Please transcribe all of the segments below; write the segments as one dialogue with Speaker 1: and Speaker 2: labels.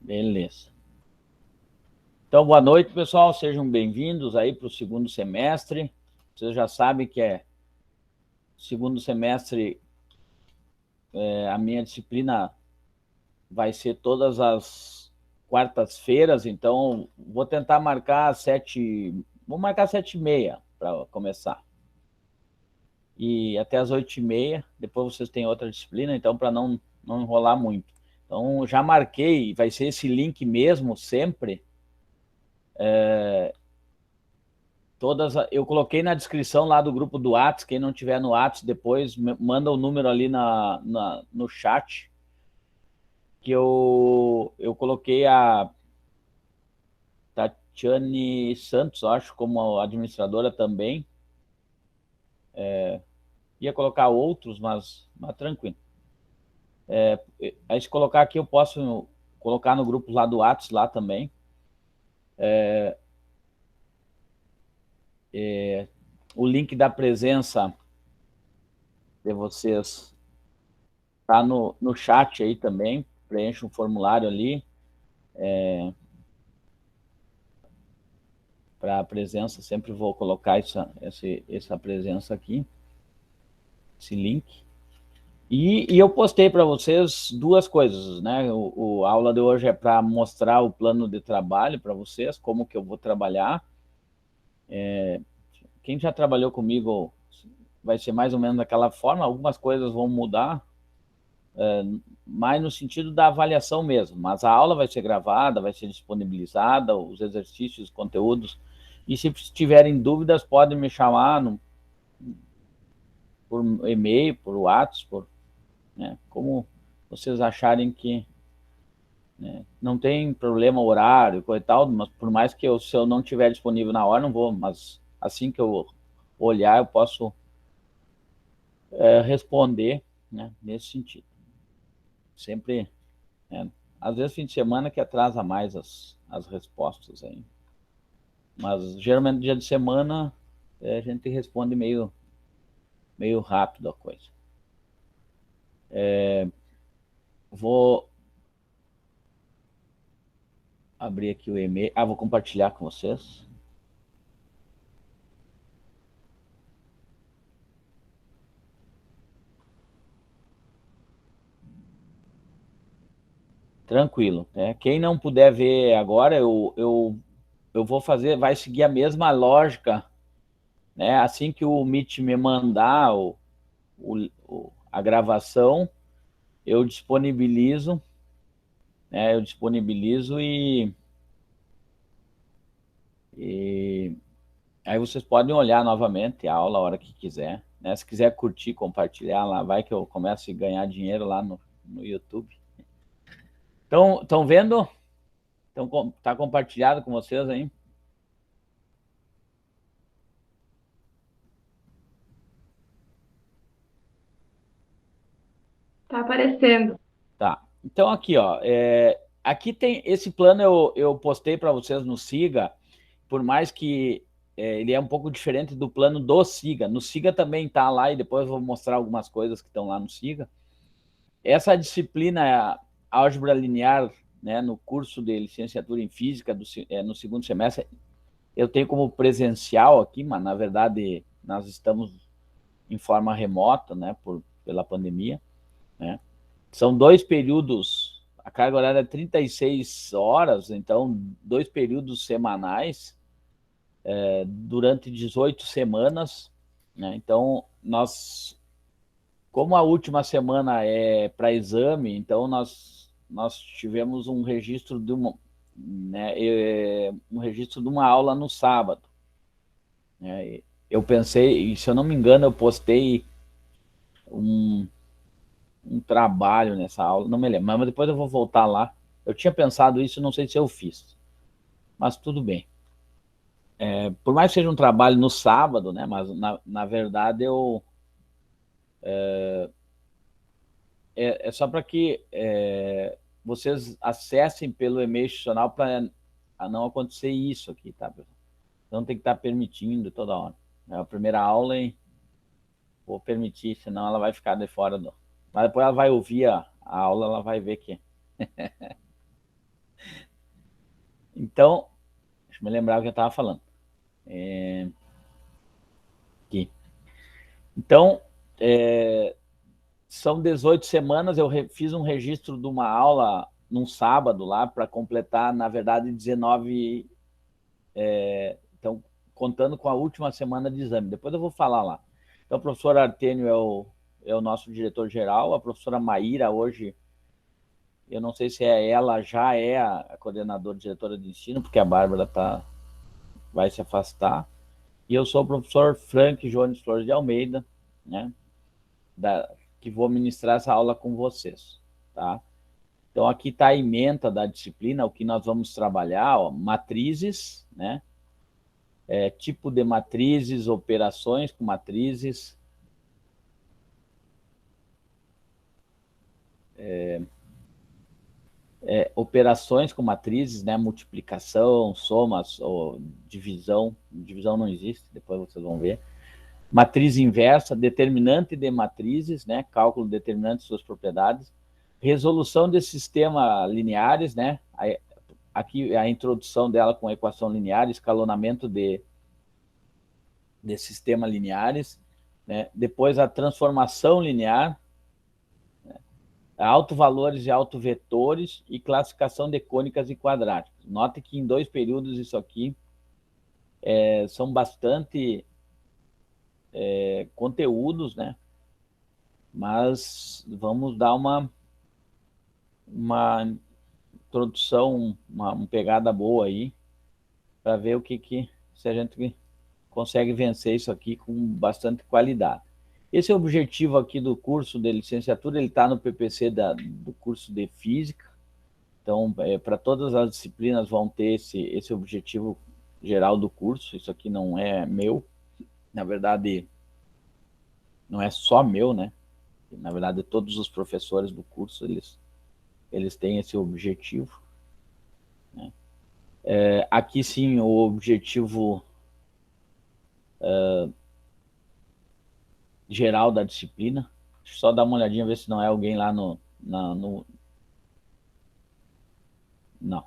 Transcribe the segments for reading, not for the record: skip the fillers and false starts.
Speaker 1: Beleza. Então, boa noite, pessoal. Sejam bem-vindos aí para o segundo semestre. Vocês já sabem que segundo semestre, a minha disciplina vai ser todas as quartas-feiras, então vou tentar marcar vou marcar 7h30 para começar. E até as 8h30, depois vocês têm outra disciplina, então para não enrolar muito. Então, já marquei, vai ser esse link mesmo, sempre. Eu coloquei na descrição lá do grupo do Whats, quem não tiver no Whats depois, manda o número ali no chat, que eu coloquei a Tatiane Santos, acho, como administradora também. Ia colocar outros, mas tranquilo. Aí se colocar aqui, eu posso colocar no grupo lá do Whats lá também. O link da presença de vocês tá no chat aí também. Preencha um formulário ali para a presença. Sempre vou colocar essa presença aqui, esse link. E eu postei para vocês duas coisas, né? A aula de hoje é para mostrar o plano de trabalho para vocês, como que eu vou trabalhar. Quem já trabalhou comigo vai ser mais ou menos daquela forma. Algumas coisas vão mudar, mais no sentido da avaliação mesmo. Mas a aula vai ser gravada, vai ser disponibilizada, os exercícios, os conteúdos. E se tiverem dúvidas, podem me chamar por e-mail, por WhatsApp, né, como vocês acharem que, né, não tem problema horário e tal, mas por mais que se eu não estiver disponível na hora, não vou, mas assim que eu olhar, eu posso responder, né, nesse sentido. Sempre, às vezes fim de semana que atrasa mais as respostas aí. Mas geralmente dia de semana a gente responde meio rápido a coisa. Vou abrir aqui o e-mail. Vou compartilhar com vocês. Tranquilo. Quem não puder ver agora, eu vou fazer, vai seguir a mesma lógica, né? Assim que o Meet me mandar a gravação, eu disponibilizo, né? Eu disponibilizo e aí vocês podem olhar novamente a aula a hora que quiser, né? Se quiser curtir, compartilhar lá, vai que eu começo a ganhar dinheiro lá no YouTube. Então, estão vendo? Então, tá compartilhado com vocês aí?
Speaker 2: Tá aparecendo.
Speaker 1: Tá. Então, aqui, ó. Aqui tem esse plano, eu postei para vocês no Siga, por mais que ele é um pouco diferente do plano do Siga. No Siga também tá lá, e depois eu vou mostrar algumas coisas que estão lá no Siga. Essa disciplina, álgebra linear, né, no curso de licenciatura em física, no segundo semestre, eu tenho como presencial aqui, mas na verdade nós estamos em forma remota, né, pela pandemia, né? São 2 períodos, a carga horária é 36 horas, então 2 períodos semanais, durante 18 semanas, né? Então, como a última semana é para exame, então nós tivemos um registro um registro de uma aula no sábado, né? Eu pensei, e se eu não me engano, eu postei um, um trabalho nessa aula, não me lembro, mas depois eu vou voltar lá. Eu tinha pensado isso, não sei se eu fiz, mas tudo bem. Por mais que seja um trabalho no sábado, né, mas na verdade é só para que vocês acessem pelo e-mail institucional para não acontecer isso aqui, tá? Então tem que estar permitindo toda hora. É a primeira aula e vou permitir, senão ela vai ficar de fora do... Mas depois ela vai ouvir a aula, ela vai ver que Então, deixa eu me lembrar o que eu estava falando. Aqui. Então, são 18 semanas, eu fiz um registro de uma aula num sábado lá, para completar, na verdade, 19... então, contando com a última semana de exame. Depois eu vou falar lá. Então, o professor Artênio é o nosso diretor-geral, a professora Maíra, hoje, eu não sei se ela já é a coordenadora, diretora de ensino, porque a Bárbara vai se afastar. E eu sou o professor Frank Jones Flores de Almeida, né, que vou ministrar essa aula com vocês, tá? Então, aqui está a ementa da disciplina, o que nós vamos trabalhar, ó, matrizes, né? Tipo de matrizes, operações com matrizes, operações com matrizes, né? Multiplicação, somas, ou divisão. Divisão não existe, depois vocês vão ver. Matriz inversa, determinante de matrizes, né? Cálculo determinante de suas propriedades. Resolução de sistemas lineares, né? Aqui a introdução dela com a equação linear, escalonamento de sistemas lineares, né? Depois a transformação linear, autovalores e autovetores e classificação de cônicas e quadráticas. Note que em 2 períodos isso aqui são bastante conteúdos, né? Mas vamos dar uma introdução, uma pegada boa aí, para ver se a gente consegue vencer isso aqui com bastante qualidade. Esse é o objetivo aqui do curso de licenciatura, ele está no PPC do curso de Física. Então, para todas as disciplinas vão ter esse objetivo geral do curso. Isso aqui não é meu, na verdade, não é só meu, né? Na verdade, todos os professores do curso, eles têm esse objetivo, né? Aqui, sim, o objetivo geral da disciplina. Deixa eu só dar uma olhadinha, ver se não é alguém lá no... Não.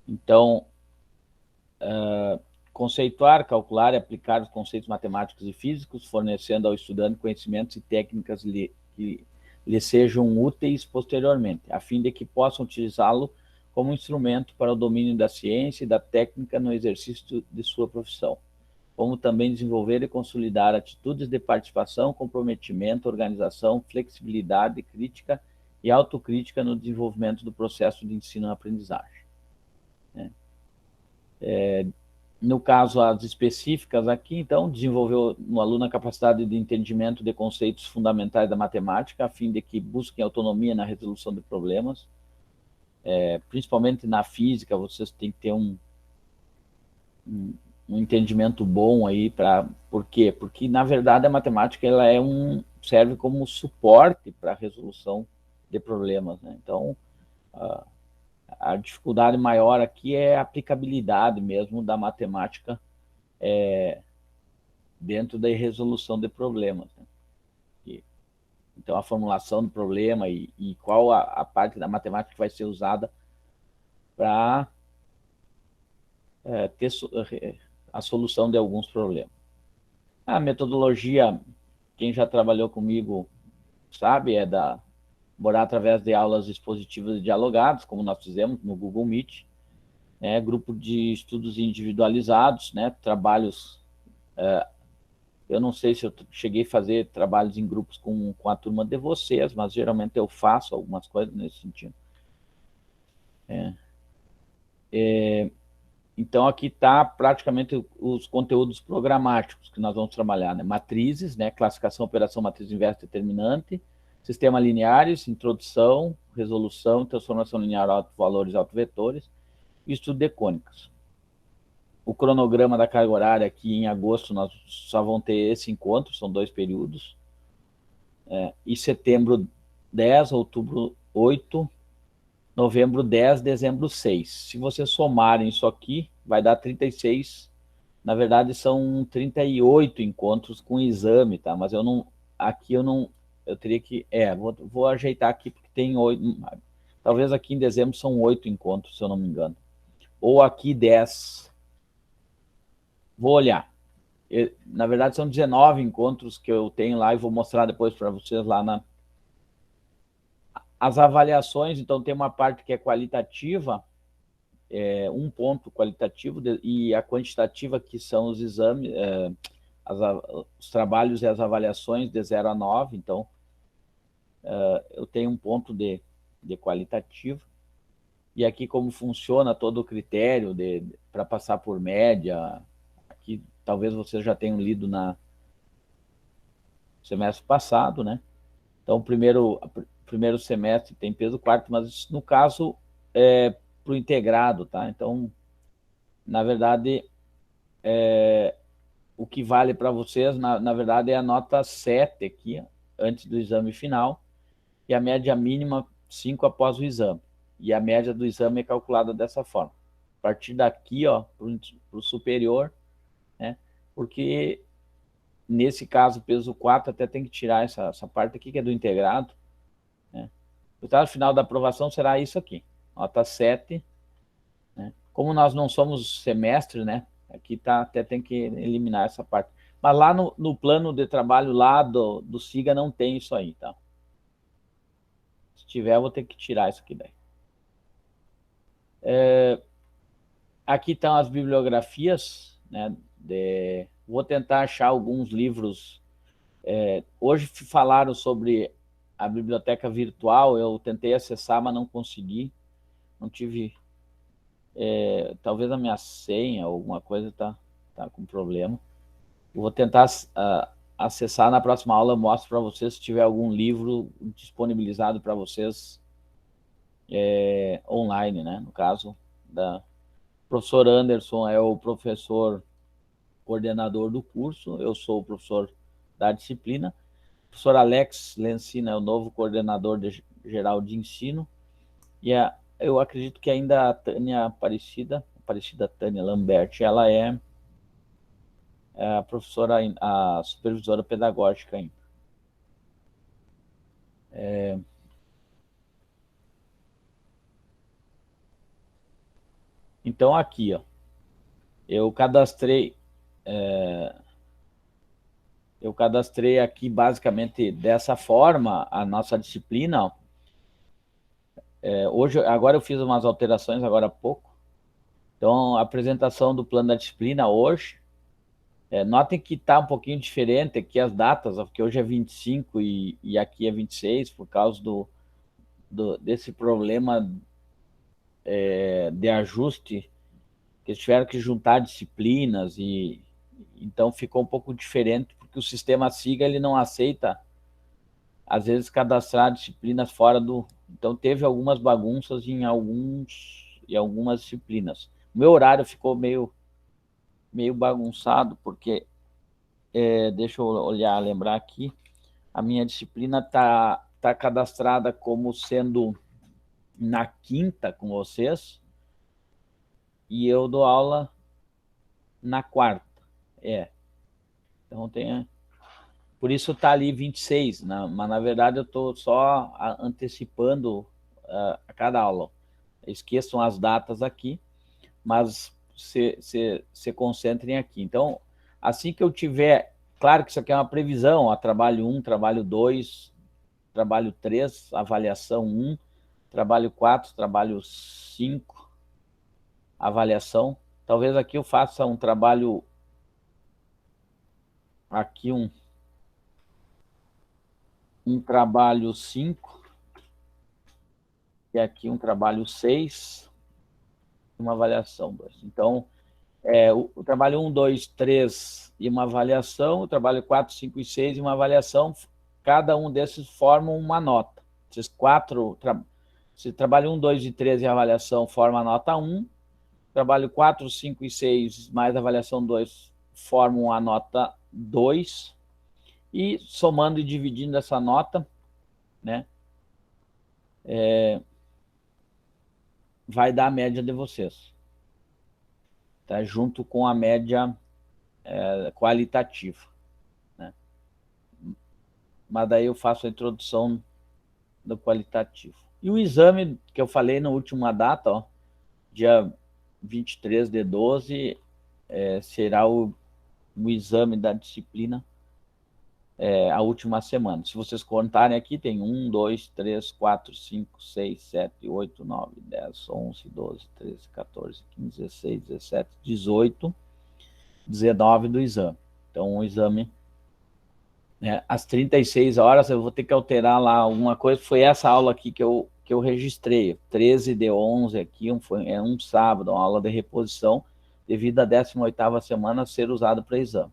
Speaker 1: Então, conceituar, calcular e aplicar os conceitos matemáticos e físicos, fornecendo ao estudante conhecimentos e técnicas que lhe sejam úteis posteriormente, a fim de que possam utilizá-lo como instrumento para o domínio da ciência e da técnica no exercício de sua profissão, como também desenvolver e consolidar atitudes de participação, comprometimento, organização, flexibilidade, crítica e autocrítica no desenvolvimento do processo de ensino-aprendizagem. No caso, as específicas aqui, então, desenvolveu no aluno a capacidade de entendimento de conceitos fundamentais da matemática, a fim de que busquem autonomia na resolução de problemas. Principalmente na física, vocês têm que ter um entendimento bom aí. Por quê? Porque, na verdade, a matemática ela serve como suporte para a resolução de problemas, né? Então, a dificuldade maior aqui é a aplicabilidade mesmo da matemática dentro da resolução de problemas, né? Então, a formulação do problema e qual a parte da matemática que vai ser usada para ter a solução de alguns problemas. A metodologia, quem já trabalhou comigo sabe, é morar através de aulas expositivas e dialogadas, como nós fizemos no Google Meet, né? Grupo de estudos individualizados, né? Trabalhos... eu não sei se eu cheguei a fazer trabalhos em grupos com a turma de vocês, mas geralmente eu faço algumas coisas nesse sentido. Então, aqui está praticamente os conteúdos programáticos que nós vamos trabalhar, né? Matrizes, né? Classificação, operação, matriz inversa determinante, sistema lineares, introdução, resolução, transformação linear, autovalores, autovetores, e estudo de cônicas. O cronograma da carga horária aqui em agosto nós só vamos ter esse encontro, são 2 períodos. E setembro 10, outubro 8, novembro 10, dezembro 6. Se vocês somarem isso aqui, vai dar 36. Na verdade, são 38 encontros com exame, tá? Mas aqui eu não eu teria que... vou ajeitar aqui, porque tem 8... Talvez aqui em dezembro são 8 encontros, se eu não me engano. Ou aqui 10. Vou olhar. Na verdade, são 19 encontros que eu tenho lá e vou mostrar depois para vocês lá na... As avaliações, então, tem uma parte que é qualitativa, um ponto qualitativo, e a quantitativa, que são os exames, os trabalhos e as avaliações de 0 a 9, então, eu tenho um ponto de qualitativo. E aqui como funciona todo o critério para passar por média, aqui talvez vocês já tenham lido no semestre passado, né? Então, primeiro semestre tem peso, quarto, mas no caso é para o integrado, tá? Então, na verdade, o que vale para vocês, na verdade, é a nota 7 aqui, antes do exame final, e a média mínima 5 após o exame. E a média do exame é calculada dessa forma. A partir daqui, ó, para o superior, né? Porque nesse caso, peso 4, até tem que tirar essa parte aqui, que é do integrado, né? O resultado final da aprovação será isso aqui, nota 7, né? Como nós não somos semestre, né? Aqui até tem que eliminar essa parte. Mas lá no plano de trabalho lá do SIGA não tem isso aí, tá? Se tiver, eu vou ter que tirar isso aqui daí. Aqui estão as bibliografias, né? Vou tentar achar alguns livros. Hoje falaram sobre a biblioteca virtual, eu tentei acessar, mas não consegui. Não tive... talvez a minha senha, alguma coisa tá com problema. Eu vou tentar acessar na próxima aula, eu mostro para vocês se tiver algum livro disponibilizado para vocês online, né? No caso, o professor Anderson é o professor coordenador do curso, eu sou o professor da disciplina. O professor Alex Lencina é o novo coordenador geral de ensino, e eu acredito que ainda a Tânia Aparecida Tânia Lambert, ela é a professora, a supervisora pedagógica ainda. Então aqui, ó, eu cadastrei aqui basicamente dessa forma a nossa disciplina, ó. Agora eu fiz umas alterações agora há pouco. Então, a apresentação do plano da disciplina hoje, notem que está um pouquinho diferente aqui as datas, porque hoje é 25 e aqui é 26, por causa desse problema de ajuste, que eles tiveram que juntar disciplinas, e então ficou um pouco diferente, porque o sistema SIGA ele não aceita, às vezes, cadastrar disciplinas fora do... Então, teve algumas bagunças em algumas disciplinas. O meu horário ficou meio bagunçado, porque, deixa eu lembrar aqui, a minha disciplina tá cadastrada como sendo na quinta com vocês, e eu dou aula na quarta. Então tem... Por isso está ali 26, né? Mas na verdade eu estou só antecipando a cada aula. Esqueçam as datas aqui, mas se concentrem aqui. Então, assim que eu tiver... Claro que isso aqui é uma previsão, ó, trabalho 1, trabalho 2, trabalho 3, avaliação 1, trabalho 4, trabalho 5, avaliação. Talvez aqui eu faça um trabalho... Aqui um trabalho 5, e aqui um trabalho 6, uma avaliação 2. Então, o trabalho 1, 2, 3 e uma avaliação, o trabalho 4, 5 e 6 e uma avaliação, cada um desses forma uma nota. Esses quatro, se trabalho 1, 2 e 3 e avaliação forma a nota 1, trabalho 4, 5 e 6 mais avaliação 2 formam a nota 2, e somando e dividindo essa nota, né, vai dar a média de vocês, tá? Junto com a média qualitativa, né? mas daí eu faço a introdução do qualitativo. E o exame que eu falei na última data, ó, dia 23/12, será o exame da disciplina, a última semana. Se vocês contarem aqui, tem 1, 2, 3, 4, 5, 6, 7, 8, 9, 10, 11, 12, 13, 14, 15, 16, 17, 18, 19 do exame. Então, o exame, às 36 horas, eu vou ter que alterar lá alguma coisa. Foi essa aula aqui que eu registrei. 13/11 aqui, é um sábado, uma aula de reposição, devido à 18ª semana ser usado para exame.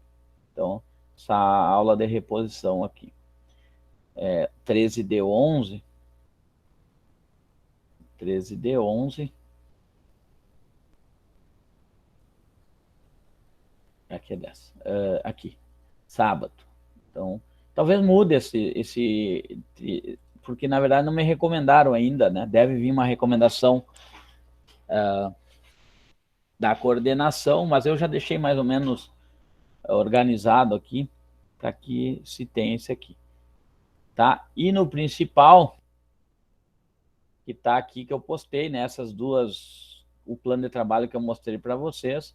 Speaker 1: Então, essa aula de reposição aqui. 13/11, aqui é dessa, aqui, sábado. Então, talvez mude porque na verdade não me recomendaram ainda, né? Deve vir uma recomendação da coordenação, mas eu já deixei mais ou menos organizado aqui, para que se tenha esse aqui, tá? E no principal, que está aqui, que eu postei, nessas duas, o plano de trabalho que eu mostrei para vocês,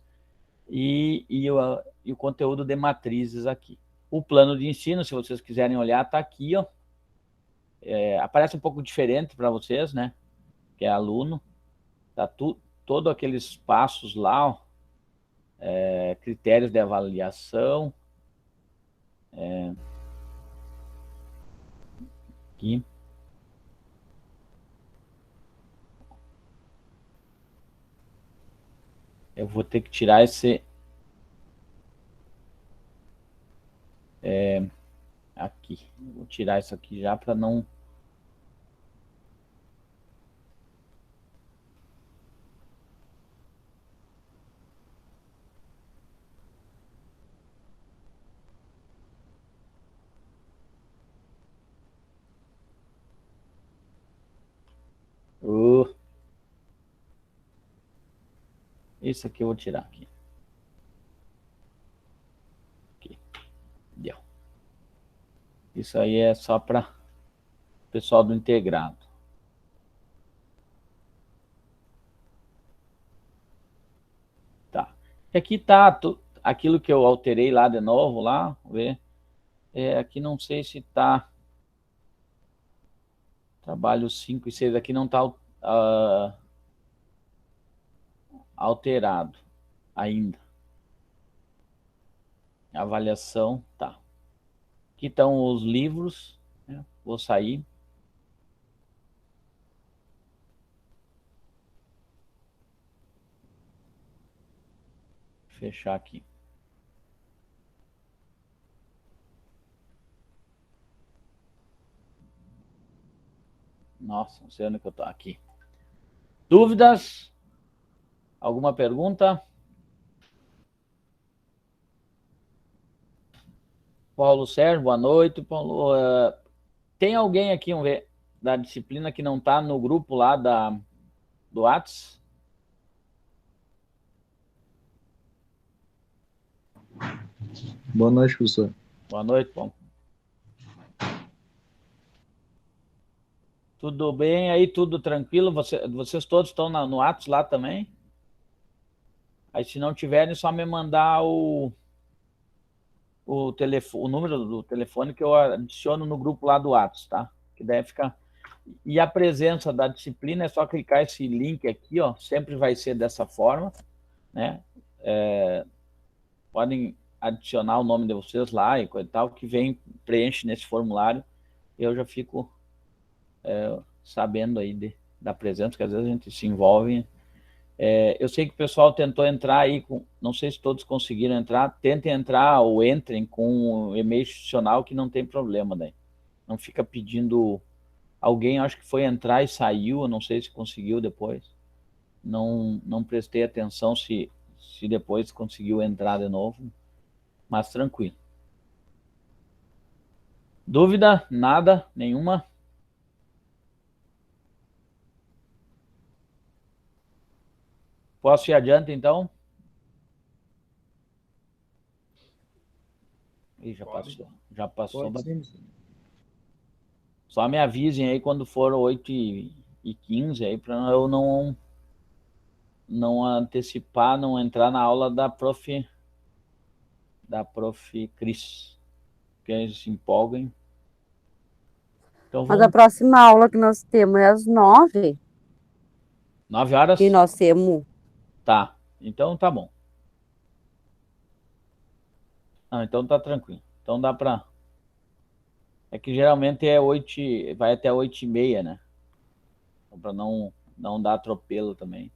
Speaker 1: e o conteúdo de matrizes aqui. O plano de ensino, se vocês quiserem olhar, está aqui, ó. Aparece um pouco diferente para vocês, né? Que é aluno, tá todos aqueles passos lá, ó, critérios de avaliação, aqui. Eu vou ter que tirar esse aqui. Vou tirar isso aqui já para não... Isso aqui eu vou tirar aqui. Deu. Isso aí é só para o pessoal do integrado. Tá. Aqui está aquilo que eu alterei lá de novo, lá, vou ver. Aqui não sei se está... Trabalho 5 e 6 aqui não está alterado ainda. Avaliação, tá. Aqui estão os livros, né? Vou sair. Fechar aqui. Nossa, não sei onde que eu tô aqui. Dúvidas? Alguma pergunta? Paulo Sérgio, boa noite. Paulo, tem alguém aqui, vamos ver, da disciplina que não está no grupo lá do Whats?
Speaker 2: Boa noite, professor.
Speaker 1: Boa noite, Paulo. Tudo bem aí? Tudo tranquilo? Vocês todos estão no Whats lá também? Aí, se não tiverem, é só me mandar o número do telefone que eu adiciono no grupo lá do Whats, tá? Que daí fica... E a presença da disciplina é só clicar esse link aqui, ó, sempre vai ser dessa forma, né? Podem adicionar o nome de vocês lá e coisa e tal, que vem, preenche nesse formulário, e eu já fico sabendo aí da presença, que às vezes a gente se envolve. Eu sei que o pessoal tentou entrar aí, não sei se todos conseguiram entrar, tentem entrar ou entrem com o e-mail institucional, que não tem problema daí. Não fica pedindo... Alguém acho que foi entrar e saiu, eu não sei se conseguiu depois. Não prestei atenção se depois conseguiu entrar de novo, mas tranquilo. Dúvida? Nada? Nenhuma? Posso ir adiante, então? Ih, já passou. Já passou.
Speaker 2: Pode sim.
Speaker 1: Só me avisem aí quando for 8h15 aí, para eu não antecipar, não entrar na aula da prof Cris, que eles se empolguem. Então
Speaker 3: Mas a próxima aula que nós temos é às 9h.
Speaker 1: 9h?
Speaker 3: Que nós temos.
Speaker 1: Tá, então tá bom. Não, então tá tranquilo. Então dá pra... É que geralmente é 8, vai até 8h30, né? Então, pra não dar atropelo também.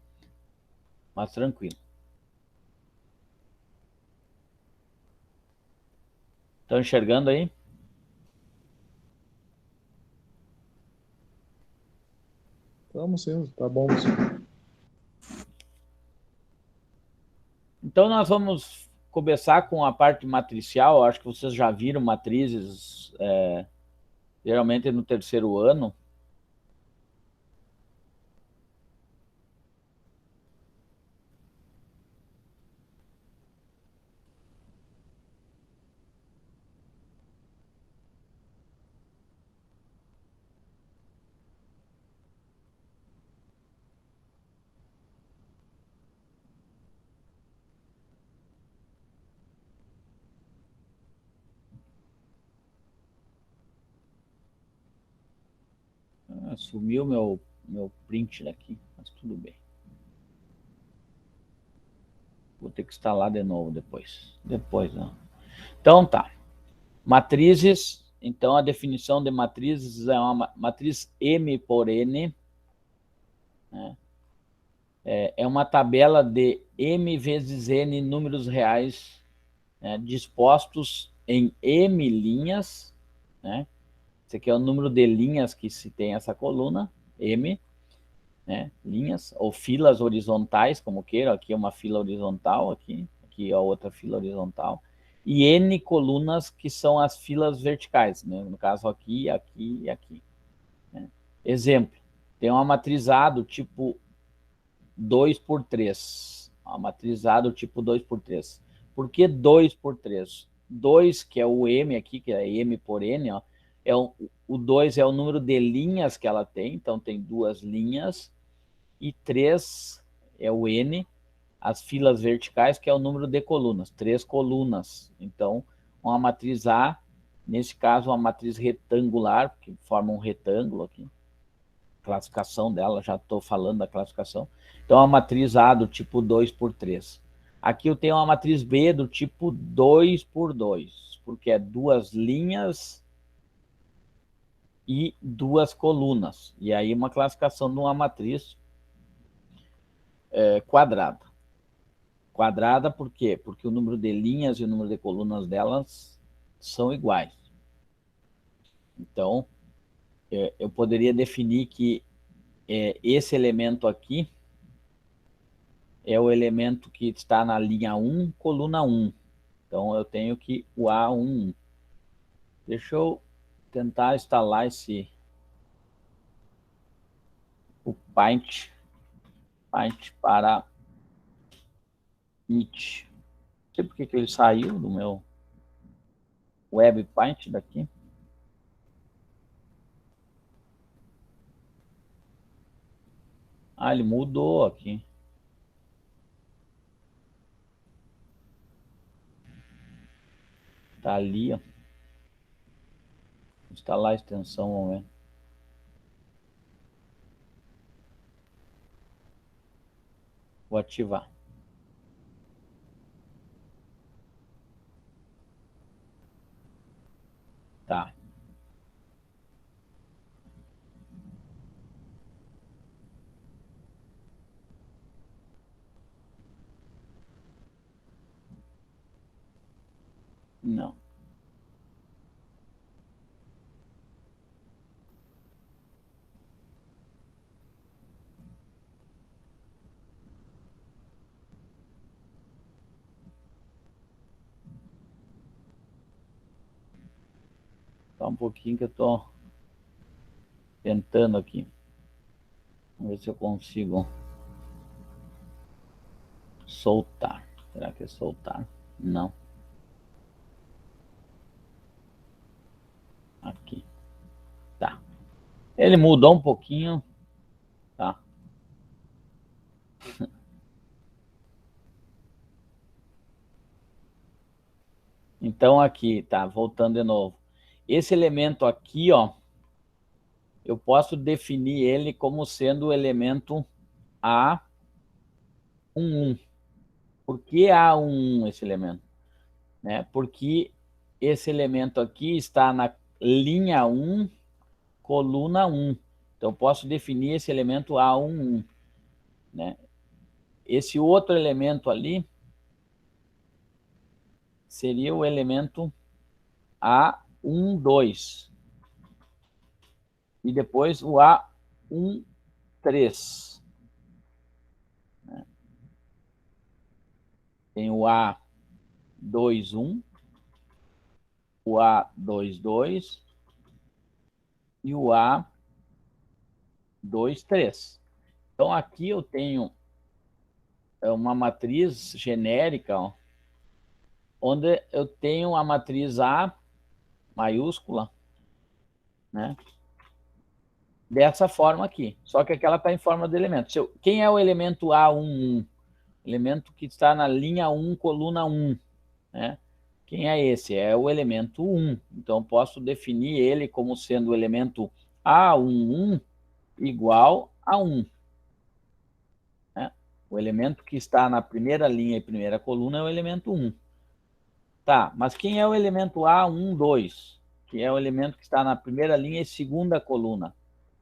Speaker 1: Mas tranquilo. Estão enxergando aí?
Speaker 2: Estamos sim, tá bom, professor.
Speaker 1: Então nós vamos começar com a parte matricial. Eu acho que vocês já viram matrizes, geralmente no terceiro ano. Sumiu meu print daqui, mas tudo bem. Vou ter que instalar de novo depois. Depois, não. Então tá. Matrizes. Então a definição de matrizes é uma matriz M por N, né? É uma tabela de M vezes N números reais, né, dispostos em M linhas, né? Esse aqui é o número de linhas que se tem essa coluna, M, né? Linhas, ou filas horizontais, como queiram. Aqui é uma fila horizontal, aqui é outra fila horizontal. E N colunas, que são as filas verticais, né? No caso aqui, aqui e aqui, né? Exemplo, tem uma matriz A do tipo 2x3. Uma matriz A do tipo 2x3. Por que 2x3? 2, que é o M aqui, que é M por N, ó, o 2 é o número de linhas que ela tem, então tem 2 linhas, e 3 é o N, as filas verticais, que é o número de colunas, 3 colunas. Então, uma matriz A, nesse caso, uma matriz retangular, que forma um retângulo aqui, classificação dela, já estou falando da classificação. Então, a matriz A do tipo 2x3. Aqui eu tenho uma matriz B do tipo 2x2, porque é 2 linhas e 2 colunas. E aí uma classificação de uma matriz quadrada. Quadrada por quê? Porque o número de linhas e o número de colunas delas são iguais. Então, eu poderia definir que esse elemento aqui é o elemento que está na linha 1, coluna 1. Então, eu tenho que o A11. Deixa eu tentar instalar o Paint para Meet. Não sei por que ele saiu do meu Web Paint daqui. Ah, ele mudou aqui. Tá ali, ó. Instalar a extensão, vamos ver. Vou ativar. Tá. Não. Só um pouquinho que eu tô tentando aqui. Vamos ver se eu consigo soltar. Será que é soltar? Não. Aqui. Tá. Ele mudou um pouquinho, tá? Então aqui, tá, voltando de novo. Esse elemento aqui, ó, eu posso definir ele como sendo o elemento A11. Por que A11 esse elemento? Né? Porque esse elemento aqui está na linha 1, coluna 1. Então, eu posso definir esse elemento A11. Né? Esse outro elemento ali seria o elemento A12. E depois o A13. Né? Tem o A21, o A22 e o A23. Então, aqui eu tenho uma matriz genérica, ó, onde eu tenho a matriz A maiúscula, né? Dessa forma aqui. Só que aqui ela está em forma de elemento. Quem é o elemento A11? Elemento que está na linha 1, coluna 1. Né? Quem é esse? É o elemento 1. Então, posso definir ele como sendo o elemento A11 igual a 1. Né? O elemento que está na primeira linha e primeira coluna é o elemento 1. Tá, mas quem é o elemento A12? Que é o elemento que está na primeira linha e segunda coluna.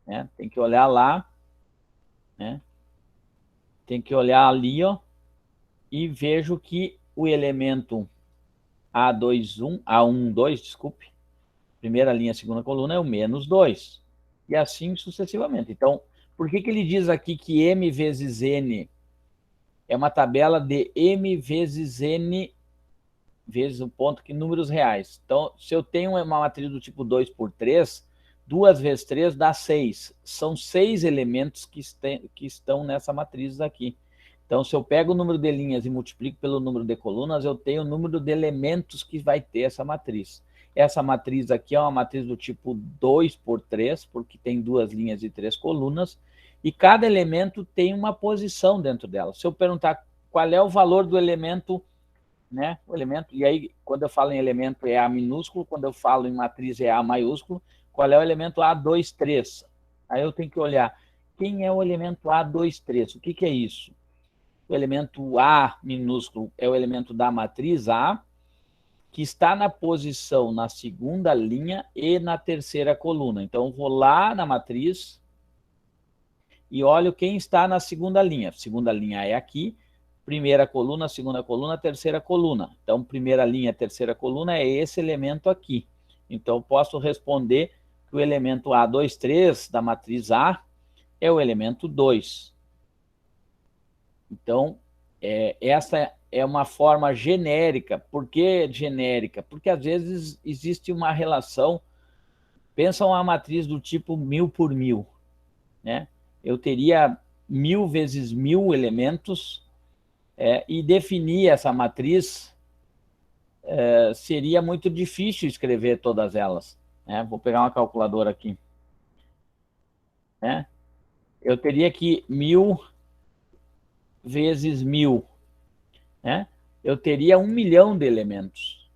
Speaker 1: Né? Tem que olhar lá, né? Tem que olhar ali, ó, e vejo que o elemento A12, desculpe, primeira linha, segunda coluna é o menos 2. E assim sucessivamente. Então, por que ele diz aqui que M vezes N é uma tabela de M vezes N vezes o ponto que números reais. Então, se eu tenho uma matriz do tipo 2 por 3, 2 vezes 3 dá 6. São 6 elementos que estão nessa matriz aqui. Então, se eu pego o número de linhas e multiplico pelo número de colunas, eu tenho o número de elementos que vai ter essa matriz. Essa matriz aqui é uma matriz do tipo 2 por 3, porque tem 2 linhas e 3 colunas, e cada elemento tem uma posição dentro dela. Se eu perguntar qual é o valor do elemento, né, o elemento, e aí quando eu falo em elemento é A minúsculo, quando eu falo em matriz é A maiúsculo, qual é o elemento A23? Aí eu tenho que olhar quem é o elemento A23, o que é isso? O elemento A minúsculo é o elemento da matriz A, que está na posição na segunda linha e na terceira coluna. Então, eu vou lá na matriz e olho quem está na segunda linha. Segunda linha é aqui, primeira coluna, segunda coluna, terceira coluna. Então, primeira linha, terceira coluna é esse elemento aqui. Então, eu posso responder que o elemento A23 da matriz A é o elemento 2. Então, essa é uma forma genérica. Por que genérica? Porque, às vezes, existe uma relação. Pensa uma matriz do tipo 1000 por 1000. Né? Eu teria 1000 vezes 1000 elementos, e definir essa matriz seria muito difícil escrever todas elas. Né? Vou pegar uma calculadora aqui. Né? Eu teria que 1000 vezes 1000. Né? Eu teria 1 milhão de elementos.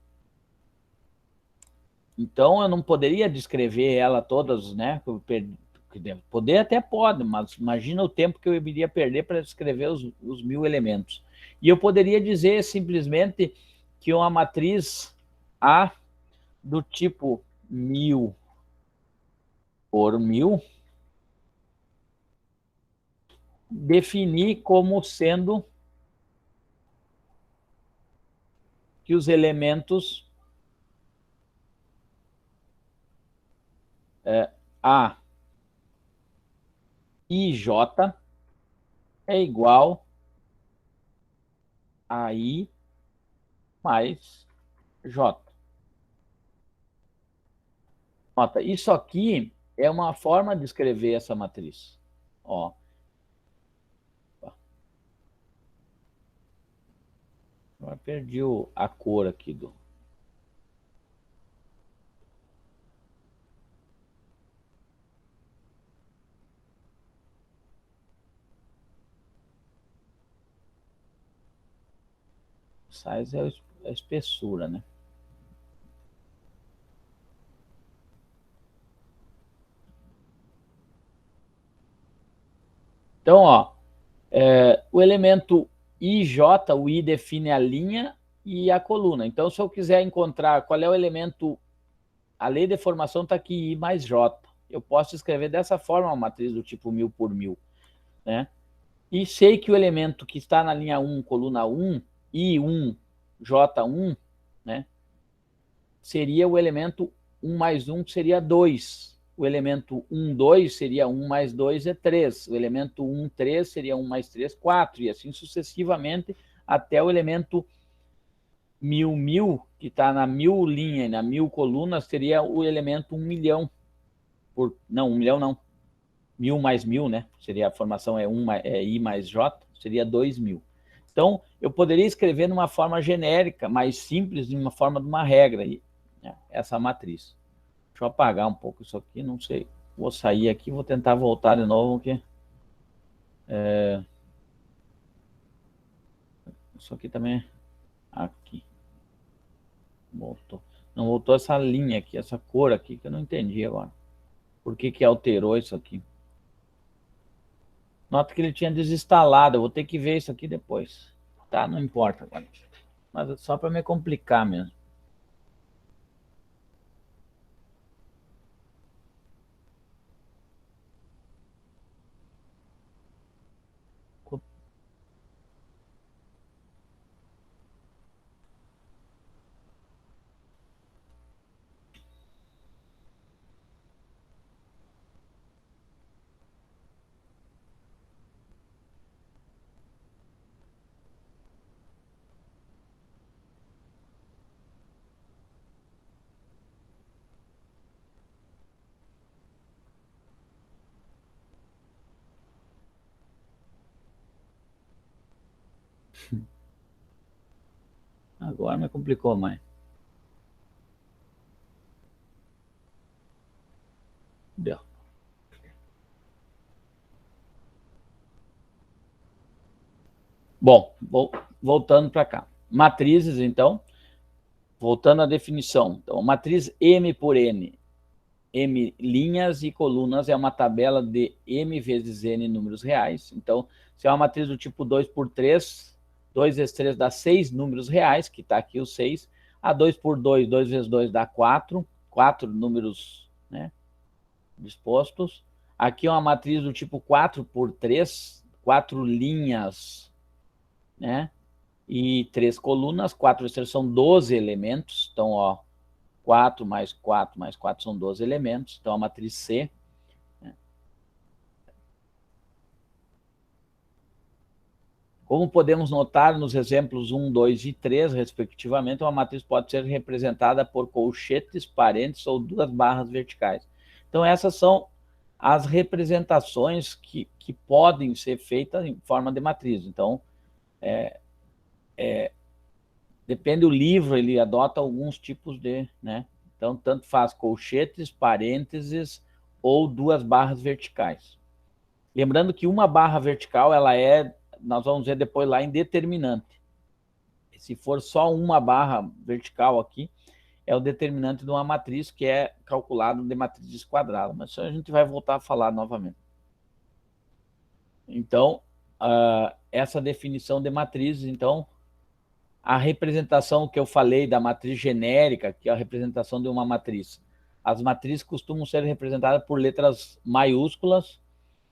Speaker 1: Então, eu não poderia descrever ela todas, né? Poder até pode, mas imagina o tempo que eu iria perder para descrever os 1000 elementos. E eu poderia dizer simplesmente que uma matriz A do tipo 1000 por 1000 definir como sendo que os elementos A e J é igual a I mais J. Nota, isso aqui é uma forma de escrever essa matriz. Ó. Agora perdi a cor aqui do... size é a espessura, né? Então, ó, o elemento IJ, o I define a linha e a coluna. Então, se eu quiser encontrar qual é o elemento, a lei de formação está aqui, I mais J. Eu posso escrever dessa forma uma matriz do tipo 1000 por 1000, né? E sei que o elemento que está na linha 1, coluna 1, I1, J1, né, seria o elemento 1 mais 1, que seria 2. O elemento 1, 2 seria 1 mais 2 é 3. O elemento 1, 3 seria 1 mais 3, 4. E assim sucessivamente até o elemento 1000, 1000, que está na 1000 linha e na 1000 colunas, seria o elemento 1 milhão. Não, 1 milhão não. 1000 mais 1000, né? Seria a formação é I mais J, seria 2000. Então, eu poderia escrever numa forma genérica, mais simples, de uma forma de uma regra aí, né? Essa matriz. Deixa eu apagar um pouco isso aqui, não sei. Vou sair aqui, vou tentar voltar de novo aqui. Isso aqui também. Aqui. Voltou. Não voltou essa linha aqui, essa cor aqui, que eu não entendi agora. Por que que alterou isso aqui? Nota que ele tinha desinstalado, eu vou ter que ver isso aqui depois. Tá, não importa agora. Mas é só para me complicar mesmo. Agora me complicou mais. Deu. Bom, voltando para cá. Matrizes, então. Voltando à definição. Então, matriz M por N. M linhas e colunas é uma tabela de M vezes N números reais. Então, se é uma matriz do tipo 2 por 3, 2 vezes 3 dá 6 números reais, que está aqui o 6. A 2 por 2, 2 vezes 2 dá 4. 4 números, né, dispostos. Aqui é uma matriz do tipo 4 por 3, 4 linhas, né, e 3 colunas. 4 vezes 3 são 12 elementos. Então, ó, 4 mais 4 mais 4 são 12 elementos. Então, a matriz C. Né? Como podemos notar nos exemplos 1, 2 e 3, respectivamente, uma matriz pode ser representada por colchetes, parênteses ou duas barras verticais. Então, essas são as representações que podem ser feitas em forma de matriz. Então, depende do livro, ele adota alguns tipos de, né? Então, tanto faz colchetes, parênteses ou duas barras verticais. Lembrando que uma barra vertical, ela é, nós vamos ver depois lá, indeterminante. Se for só uma barra vertical aqui, é o determinante de uma matriz, que é calculado de matrizes quadradas. Mas isso a gente vai voltar a falar novamente. Então, essa definição de matrizes, então, a representação que eu falei da matriz genérica, que é a representação de uma matriz. As matrizes costumam ser representadas por letras maiúsculas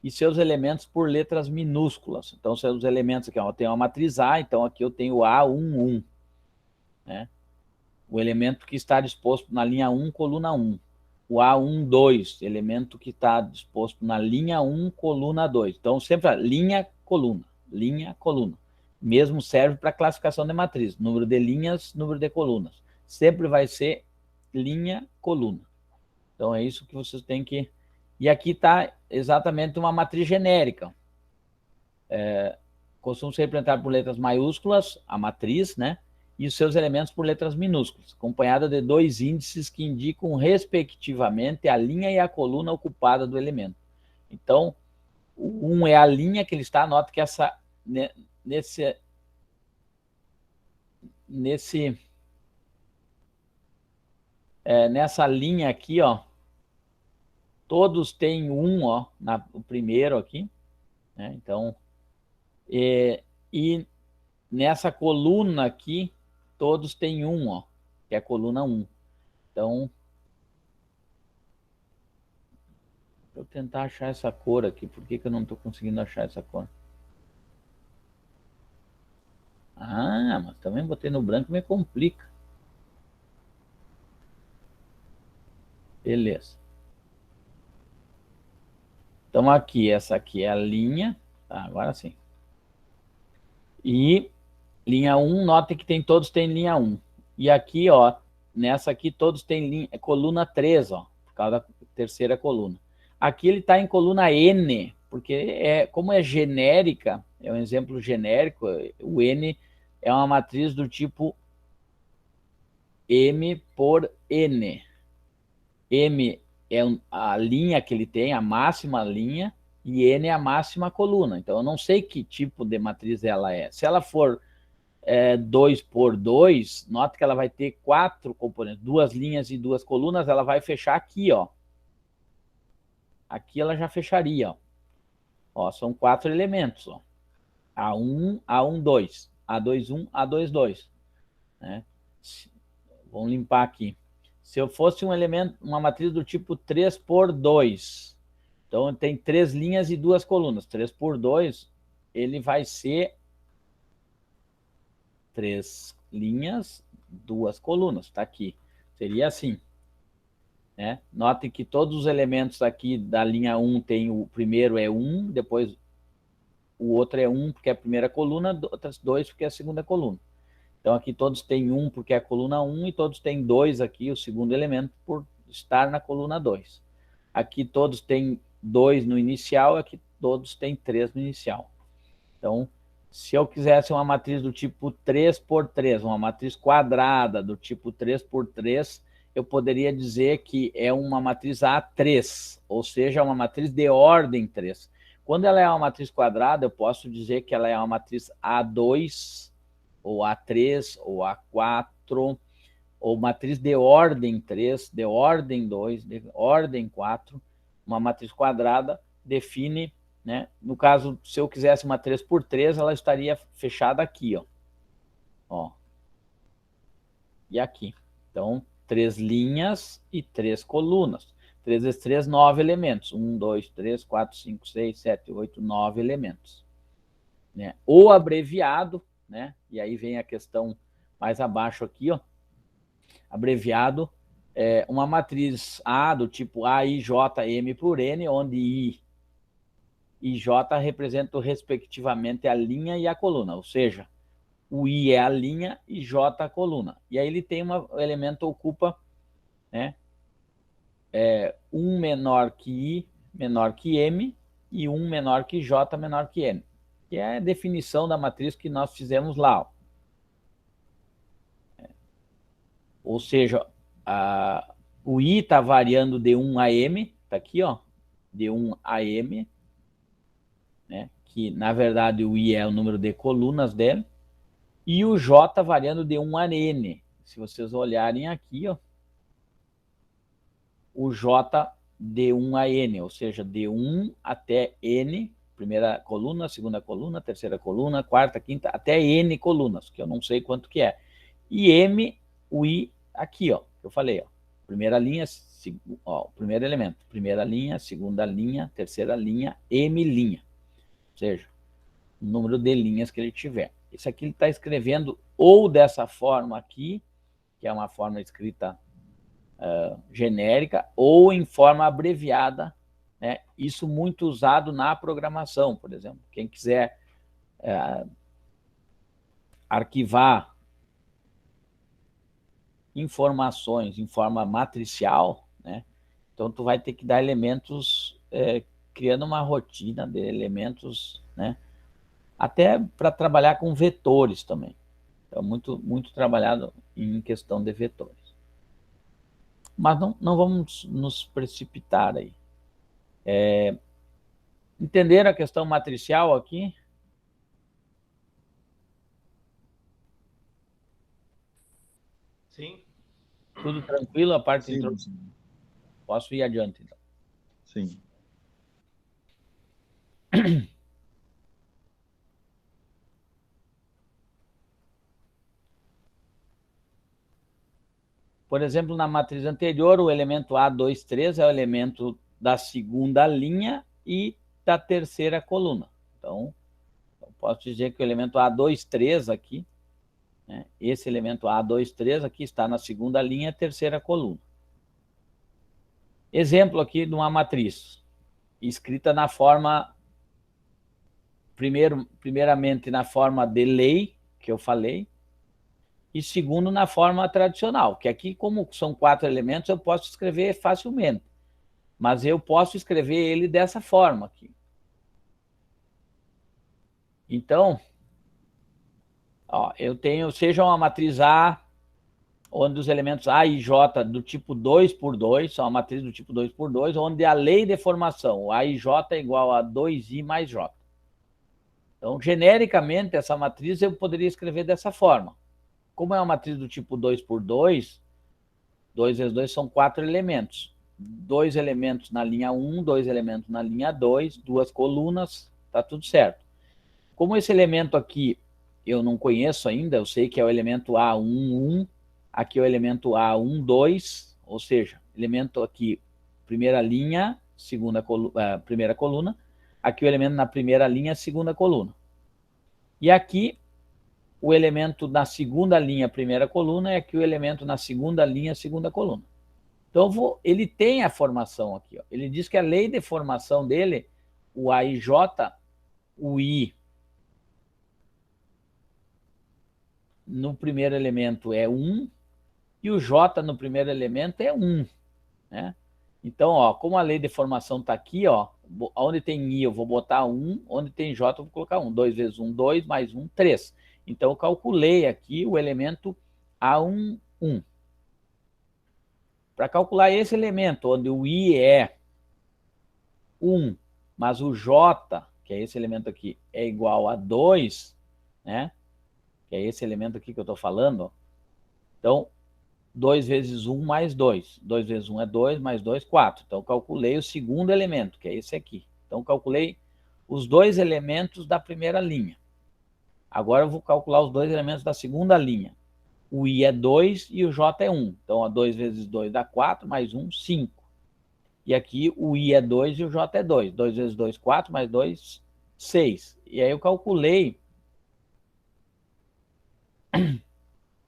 Speaker 1: e seus elementos por letras minúsculas. Então, seus elementos aqui, ó, eu tenho uma matriz A, então aqui eu tenho A11, né? O elemento que está disposto na linha 1, coluna 1. O A12, elemento que está disposto na linha 1, coluna 2. Então, sempre linha, coluna, linha, coluna. Mesmo serve para classificação de matriz. Número de linhas, número de colunas. Sempre vai ser linha, coluna. Então, é isso que vocês têm que... E aqui está exatamente uma matriz genérica. Costuma ser representada por letras maiúsculas, a matriz, né? E os seus elementos por letras minúsculas, acompanhada de dois índices que indicam, respectivamente, a linha e a coluna ocupada do elemento. Então, o 1 é a linha que ele está, nota que essa... nessa linha aqui, ó, todos têm 1, ó, o primeiro aqui, né? Então, e nessa coluna aqui, todos têm 1, ó, que é a coluna 1. Então, vou tentar achar essa cor aqui. Por que eu não estou conseguindo achar essa cor? Ah, mas também botei no branco, me complica. Beleza. Então, aqui, essa aqui é a linha. Tá, agora sim. E linha 1, notem que todos têm linha 1. E aqui, ó, nessa aqui, todos têm coluna 3, ó, por causa da terceira coluna. Aqui ele está em coluna N, porque como é genérica, é um exemplo genérico, o N é uma matriz do tipo M por N. M é a linha que ele tem, a máxima linha, e N é a máxima coluna. Então, eu não sei que tipo de matriz ela é. Se ela for 2 por 2, nota que ela vai ter 4 componentes, 2 linhas e 2 colunas, ela vai fechar aqui, ó. Aqui ela já fecharia, ó. Ó, são 4 elementos, ó. A1, A1, 2, A2, 1, A2, 2. Né? Vamos limpar aqui. Se eu fosse um elemento, uma matriz do tipo 3 por 2, então tem 3 linhas e 2 colunas. 3 por 2, ele vai ser 3 linhas, 2 colunas. Está aqui. Seria assim. Né? Notem que todos os elementos aqui da linha 1 tem o primeiro é 1, depois o outro é 1 porque é a primeira coluna, outras 2 porque é a segunda coluna. Então aqui todos têm 1 porque é a coluna 1 e todos têm 2 aqui, o segundo elemento, por estar na coluna 2. Aqui todos têm 2 no inicial, aqui todos têm 3 no inicial. Então, se eu quisesse uma matriz do tipo 3 por 3, uma matriz quadrada do tipo 3 por 3, eu poderia dizer que é uma matriz A3, ou seja, uma matriz de ordem 3. Quando ela é uma matriz quadrada, eu posso dizer que ela é uma matriz A2, ou A3, ou A4, ou matriz de ordem 3, de ordem 2, de ordem 4. Uma matriz quadrada define, né? No caso, se eu quisesse uma 3 por 3, ela estaria fechada aqui, ó. E aqui. Então, 3 linhas e 3 colunas. 3 vezes 3, 9 elementos. 1, 2, 3, 4, 5, 6, 7, 8, 9 elementos. Né? Ou abreviado, né? E aí vem a questão mais abaixo aqui, ó. Abreviado é uma matriz A do tipo A, I, J, M por N, onde I e J representam respectivamente a linha e a coluna, ou seja, o I é a linha e J a coluna. E aí ele tem o elemento ocupa, né, 1 menor que I, menor que M, e 1 menor que J, menor que N. Que é a definição da matriz que nós fizemos lá. Ó. Ou seja, o I está variando de 1 a M, está aqui, ó, de 1 a M, né, que na verdade o I é o número de colunas dele, e o J variando de 1 a N. Se vocês olharem aqui, ó, o J de 1 a N, ou seja, de 1 até N, primeira coluna, segunda coluna, terceira coluna, quarta, quinta, até N colunas, que eu não sei quanto que é. E M, o I, aqui, ó, eu falei, ó, primeira linha, ó, primeiro elemento, primeira linha, segunda linha, terceira linha, M linha, ou seja, o número de linhas que ele tiver. Isso aqui ele está escrevendo ou dessa forma aqui, que é uma forma escrita genérica, ou em forma abreviada, né? Isso muito usado na programação, por exemplo. Quem quiser arquivar informações em forma matricial, né? Então tu vai ter que dar elementos, criando uma rotina de elementos, né? Até para trabalhar com vetores também. Então, muito trabalhado em questão de vetores. Mas não vamos nos precipitar aí. Entenderam a questão matricial aqui?
Speaker 4: Sim.
Speaker 1: Tudo tranquilo? A parte
Speaker 2: Sim,
Speaker 1: introdutória? Posso ir adiante, então.
Speaker 2: sim.
Speaker 1: Por exemplo, na matriz anterior, o elemento A23 é o elemento da segunda linha e da terceira coluna. Então, eu posso dizer que o elemento A23 aqui, né, esse elemento A23 aqui está na segunda linha, terceira coluna. Exemplo aqui de uma matriz, escrita na forma, primeiramente na forma de lei, que eu falei, e segundo na forma tradicional, que aqui, como são 4 elementos, eu posso escrever facilmente, mas eu posso escrever ele dessa forma aqui. Então, ó, eu tenho, seja uma matriz A, onde os elementos A e J do tipo 2 por 2, são uma matriz do tipo 2 por 2, onde a lei de formação, o A e J é igual a 2I mais J. Então, genericamente, essa matriz eu poderia escrever dessa forma. Como é uma matriz do tipo 2 por 2, 2 vezes 2 são 4 elementos. 2 elementos na linha 1, 2 elementos na linha 2, 2 colunas, tá tudo certo. Como esse elemento aqui eu não conheço ainda, eu sei que é o elemento A11, aqui é o elemento A12, ou seja, elemento aqui, primeira linha, primeira coluna, aqui o elemento na primeira linha, segunda coluna. E aqui o elemento na segunda linha, primeira coluna, e aqui o elemento na segunda linha, segunda coluna. Então, ele tem a formação aqui. Ó. Ele diz que a lei de formação dele, o A e J, o I no primeiro elemento é 1 e o J no primeiro elemento é 1. Né? Então, ó, como a lei de formação está aqui, ó, onde tem I eu vou botar 1, onde tem J eu vou colocar 1. 2 vezes 1, 2, mais 1, 3. Então, eu calculei aqui o elemento A1, 1. Para calcular esse elemento, onde o I é 1, mas o J, que é esse elemento aqui, é igual a 2, né? Que é esse elemento aqui que eu estou falando. Ó. Então, 2 vezes 1 mais 2. 2 vezes 1 é 2, mais 2, 4. Então, calculei o segundo elemento, que é esse aqui. Então, calculei os 2 elementos da primeira linha. Agora, eu vou calcular os 2 elementos da segunda linha. O I é 2 e o J é 1. Então, 2 vezes 2 dá 4, mais 1, 5. E aqui o I é 2 e o J é 2. 2 vezes 2, 4, mais 2, 6. E aí eu calculei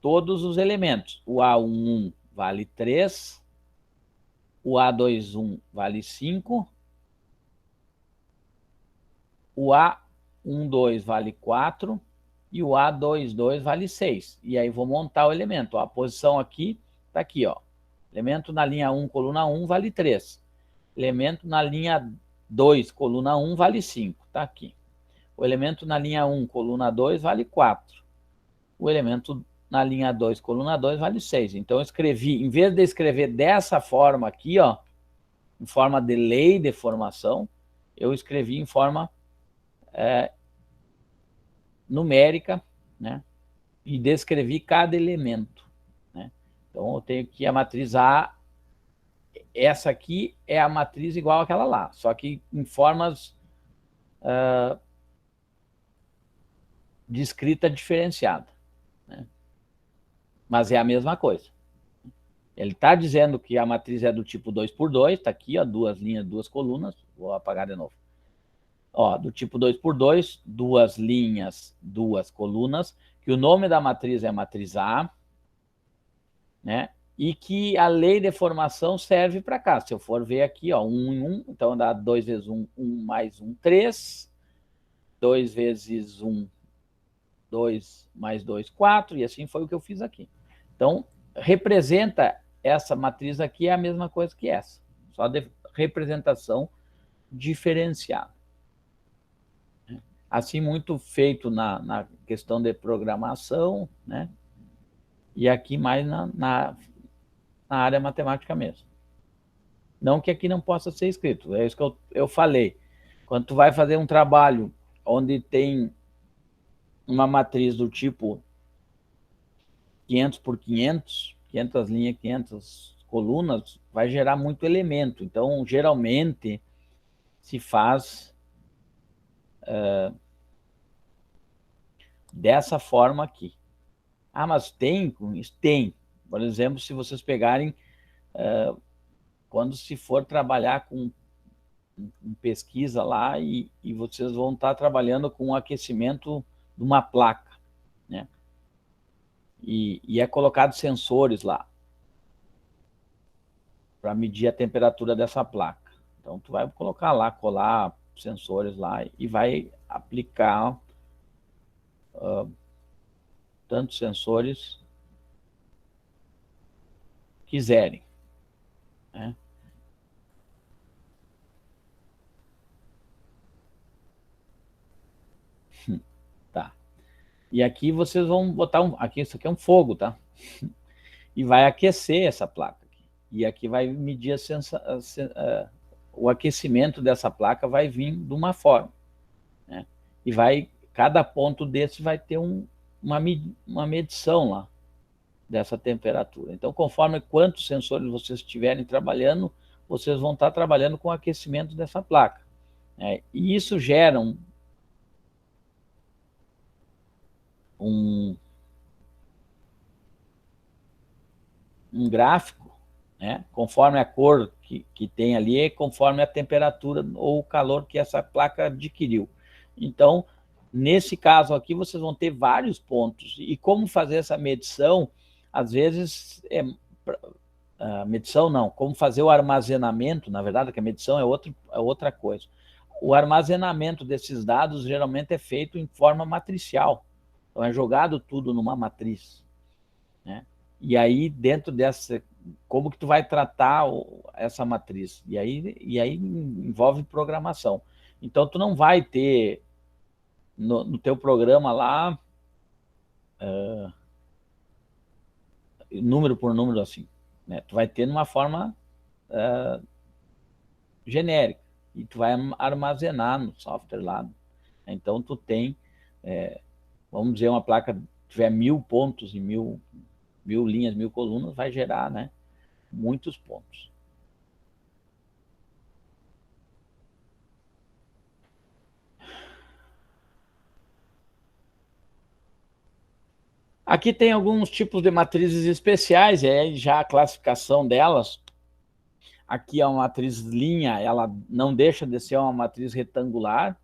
Speaker 1: todos os elementos. O A11 vale 3, o A21 vale 5, o A12 vale 4 e o A22 vale 6. E aí vou montar o elemento. Ó, a posição aqui está aqui. Ó. Elemento na linha 1, coluna 1, vale 3. Elemento na linha 2, coluna 1, vale 5. Está aqui. O elemento na linha 1, coluna 2, vale 4. O elemento na linha 2, coluna 2, vale 6. Então, eu escrevi, em vez de escrever dessa forma aqui, ó, em forma de lei de formação, eu escrevi em forma numérica, né? E descrevi cada elemento. Né? Então, eu tenho que a matriz A, essa aqui é a matriz igual àquela lá, só que em formas de escrita diferenciada. Né? Mas é a mesma coisa. Ele está dizendo que a matriz é do tipo 2 por 2, está aqui, ó, 2 linhas, 2 colunas, vou apagar de novo. Ó, do tipo 2 por 2, 2 linhas, 2 colunas, que o nome da matriz é a matriz A, né? E que a lei de formação serve para cá. Se eu for ver aqui, ó, 1 em 1, então dá 2 vezes 1, 1 mais 1, 3. 2 vezes 1, 2 mais 2, 4, e assim foi o que eu fiz aqui. Então, representa essa matriz aqui é a mesma coisa que essa, só de representação diferenciada. Assim, muito feito na questão de programação, né? E aqui mais na área matemática mesmo. Não que aqui não possa ser escrito, é isso que eu falei. Quando tu vai fazer um trabalho onde tem uma matriz do tipo 500 por 500, 500 linhas, 500 colunas, vai gerar muito elemento. Então, geralmente, se faz dessa forma aqui. Ah, mas tem com isso? Tem. Por exemplo, se vocês pegarem, quando se for trabalhar com pesquisa lá e vocês vão estar trabalhando com o aquecimento de uma placa, né? E é colocado sensores lá para medir a temperatura dessa placa. Então, tu vai colocar lá, colar sensores lá e vai aplicar tantos sensores quiserem, né? Tá. E aqui vocês vão botar aqui, isso aqui é um fogo, tá? E vai aquecer essa placa aqui. E aqui vai medir o aquecimento dessa placa vai vir de uma forma, né? E cada ponto desse vai ter uma medição lá dessa temperatura. Então, conforme quantos sensores vocês estiverem trabalhando, vocês vão estar trabalhando com o aquecimento dessa placa, né? E isso gera um gráfico, né? Conforme a cor que tem ali, conforme a temperatura ou o calor que essa placa adquiriu. Então, nesse caso aqui, vocês vão ter vários pontos. E como fazer essa medição, às vezes, medição não, como fazer o armazenamento, na verdade, que a medição é outra coisa. O armazenamento desses dados geralmente é feito em forma matricial. Então, é jogado tudo numa matriz, né? E aí, dentro dessa, como que tu vai tratar essa matriz? E aí envolve programação. Então, tu não vai ter no teu programa lá, número por número assim, né? Tu vai ter numa forma genérica, e tu vai armazenar no software lá. Então, tu tem, vamos dizer, uma placa, tiver 1000 pontos e 1000 linhas, 1000 colunas, vai gerar, né, muitos pontos. Aqui tem alguns tipos de matrizes especiais, já a classificação delas. Aqui é uma matriz linha, ela não deixa de ser uma matriz retangular,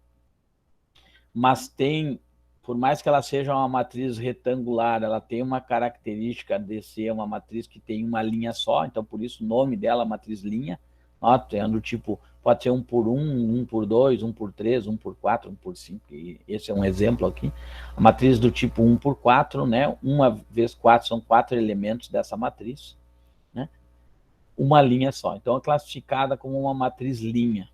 Speaker 1: mas tem, por mais que ela seja uma matriz retangular, ela tem uma característica de ser uma matriz que tem uma linha só, então por isso o nome dela é matriz linha. Ó, tem do tipo, pode ser 1 por 1, 1 por 2, 1 por 3, 1 por 4, 1 por 5, e esse é um exemplo aqui. A matriz do tipo 1 por 4, né? 1 vezes 4 são 4 elementos dessa matriz, né? Uma linha só. Então é classificada como uma matriz linha,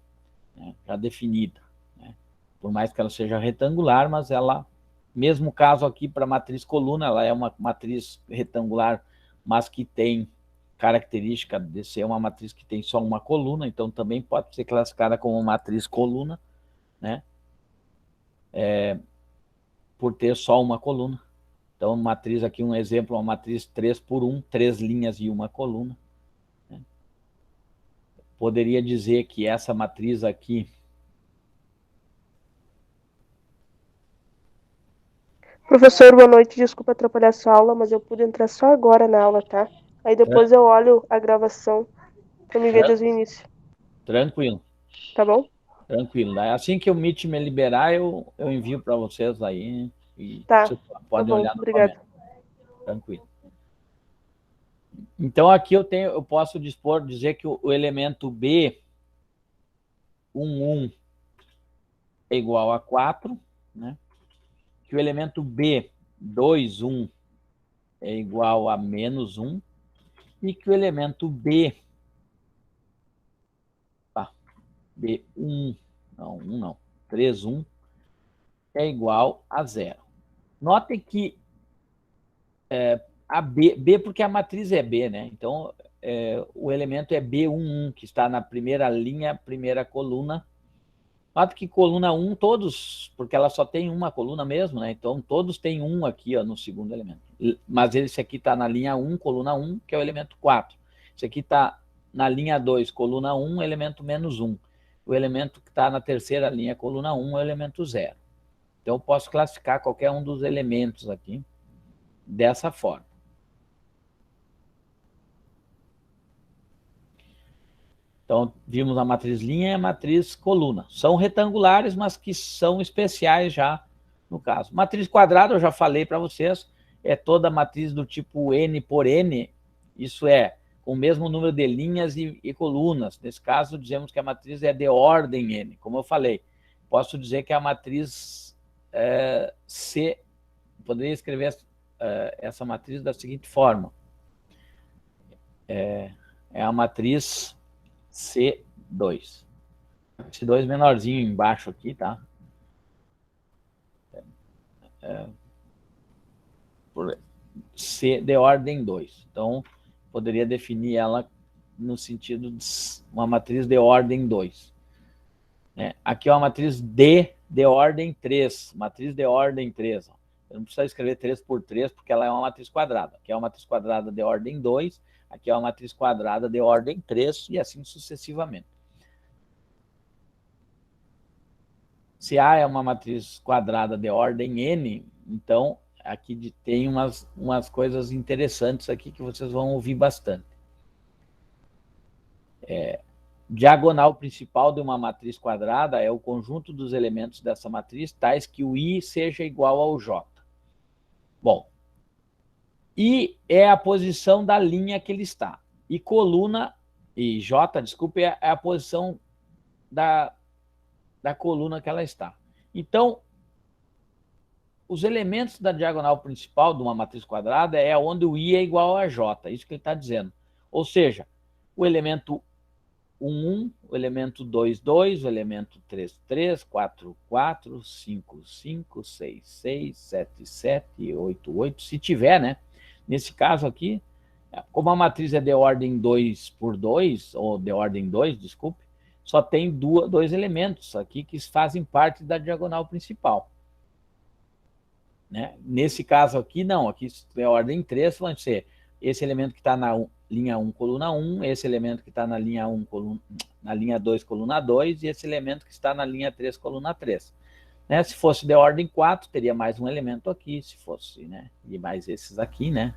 Speaker 1: né? Já definida, né? Por mais que ela seja retangular, mas ela, mesmo caso aqui para a matriz coluna, ela é uma matriz retangular, mas que tem característica de ser uma matriz que tem só uma coluna, então também pode ser classificada como matriz coluna, né? Por ter só uma coluna. Então, matriz aqui, um exemplo, uma matriz 3 por 1, 3 linhas e uma coluna, né? Poderia dizer que essa matriz aqui...
Speaker 4: Professor, boa noite, desculpa atrapalhar a sua aula, mas eu pude entrar só agora na aula, tá? Aí depois eu olho a gravação pra me ver desde o início.
Speaker 1: Tranquilo.
Speaker 4: Tá bom?
Speaker 1: Tranquilo. Assim que o Meet me liberar, eu envio para vocês aí. E
Speaker 4: tá.
Speaker 1: vocês podem olhar no
Speaker 4: obrigado.
Speaker 1: Tranquilo. Então, aqui eu posso dizer que o elemento B, 1 é igual a 4, né? Que o elemento B, 2 é igual a menos 1, e que o elemento B, B1, não, 3 é igual a 0. Notem que a B, porque a matriz é B, né? Então, o elemento é B11, que está na primeira linha, primeira coluna, Nota que coluna 1, todos, porque ela só tem uma coluna mesmo, né? Então, todos têm 1 aqui, ó, no segundo elemento. Mas esse aqui está na linha 1, coluna 1, que é o elemento 4. Esse aqui está na linha 2, coluna 1, elemento menos 1. O elemento que está na terceira linha, coluna 1, é o elemento 0. Então, eu posso classificar qualquer um dos elementos aqui dessa forma. Então, vimos a matriz linha e a matriz coluna. São retangulares, mas que são especiais já no caso. Matriz quadrada, eu já falei para vocês, é toda matriz do tipo n por n, isso é, com o mesmo número de linhas e colunas. Nesse caso, dizemos que a matriz é de ordem n, como eu falei. Posso dizer que a matriz C, poderia escrever essa matriz da seguinte forma. É a matriz C2. Esse 2 menorzinho embaixo aqui, tá? Por C de ordem 2. Então, poderia definir ela no sentido de uma matriz de ordem 2. Aqui é uma matriz D de ordem 3. Matriz de ordem 3. Ó. Eu não preciso escrever 3 por 3, porque ela é uma matriz quadrada. Aqui é uma matriz quadrada de ordem 2. Aqui é uma matriz quadrada de ordem 3 e assim sucessivamente. Se A é uma matriz quadrada de ordem n, então aqui tem umas coisas interessantes aqui que vocês vão ouvir bastante. Diagonal principal de uma matriz quadrada é o conjunto dos elementos dessa matriz, tais que o I seja igual ao J. Bom, I é a posição da linha que ele está. E coluna, e J, desculpe, é a posição da coluna que ela está. Então, os elementos da diagonal principal de uma matriz quadrada é onde o I é igual a J, isso que ele está dizendo. Ou seja, o elemento 1, 1, o elemento 2, 2, o elemento 3, 3, 4, 4, 5, 5, 6, 6, 7, 7, 8, 8, se tiver, né? Nesse caso aqui, como a matriz é de ordem 2 por 2, ou de ordem 2, desculpe, só tem dois elementos aqui que fazem parte da diagonal principal. Né? Nesse caso aqui, não. Aqui é ordem 3, vai ser esse elemento que está na linha 1, coluna 1, esse elemento que está na linha 1, na linha 2, coluna 2, e esse elemento que está na linha 3, coluna 3. Né? Se fosse de ordem 4, teria mais um elemento aqui, se fosse, né? E mais esses aqui, né?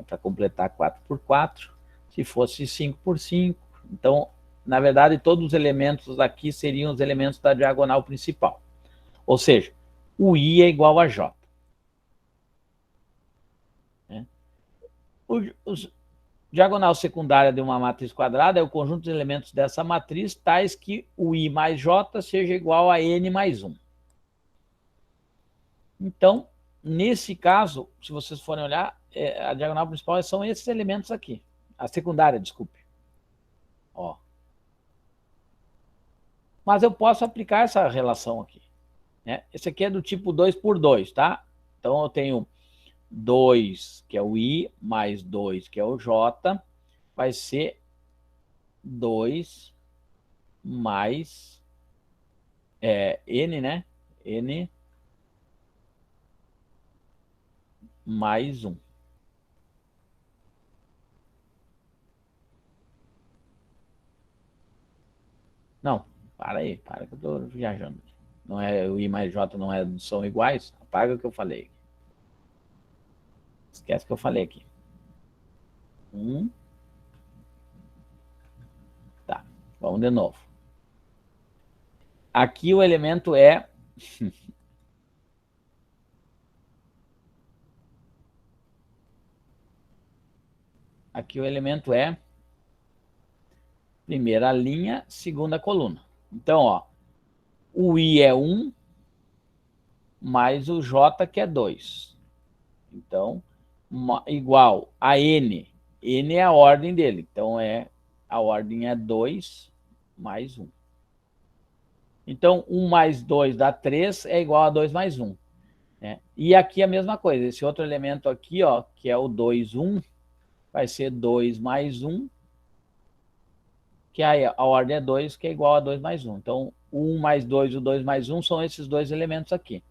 Speaker 1: Para completar 4 por 4. Se fosse 5 por 5. Então, na verdade, todos os elementos aqui seriam os elementos da diagonal principal. Ou seja, o I é igual a J. Diagonal secundária de uma matriz quadrada é o conjunto de elementos dessa matriz, tais que o I mais J seja igual a N mais 1. Então, nesse caso, se vocês forem olhar, a diagonal principal são esses elementos aqui. A secundária, desculpe. Ó. Mas eu posso aplicar essa relação aqui. Né? Esse aqui é do tipo 2 por 2, tá? Então, eu tenho 2, que é o I, mais 2, que é o J, vai ser 2 mais N, né? N mais 1. Não, para aí, para que eu estou viajando. Não é, o I mais J não são iguais? Apaga o que eu falei. Esquece o que eu falei aqui. Tá, vamos de novo. Aqui o elemento é... Aqui o elemento é primeira linha, segunda coluna. Então, ó, o I é 1, mais o J, que é 2. Então, igual a N. N é a ordem dele. Então, a ordem é 2 mais 1. Então, 1 mais 2 dá 3, é igual a 2 mais 1. Né? E aqui a mesma coisa. Esse outro elemento aqui, ó, que é o 2, 1, vai ser 2 mais 1, que a ordem é 2, que é igual a 2 mais 1. Então, o 1 mais 2 e o 2 mais 1 são esses dois elementos aqui.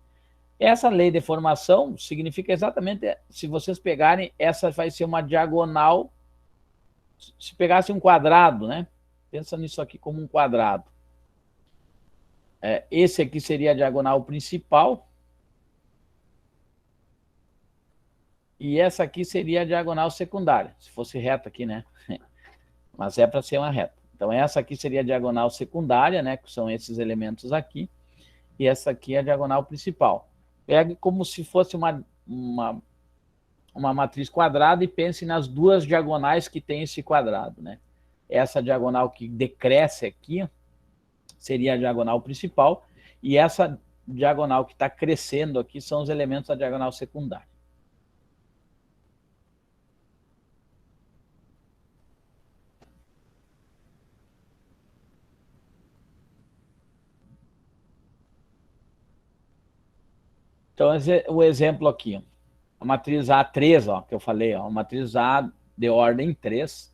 Speaker 1: Essa lei de formação significa exatamente, se vocês pegarem, essa vai ser uma diagonal, se pegasse um quadrado, né? Pensa nisso aqui como um quadrado. Esse aqui seria a diagonal principal. E essa aqui seria a diagonal secundária, se fosse reta aqui, né? Mas é para ser uma reta. Então, essa aqui seria a diagonal secundária, né? Que são esses elementos aqui. E essa aqui é a diagonal principal. Pegue como se fosse uma matriz quadrada e pense nas duas diagonais que tem esse quadrado, né? Essa diagonal que decresce aqui seria a diagonal principal. E essa diagonal que está crescendo aqui são os elementos da diagonal secundária. Então, o exemplo aqui, ó, a matriz A3, ó, que eu falei, ó, a matriz A de ordem 3,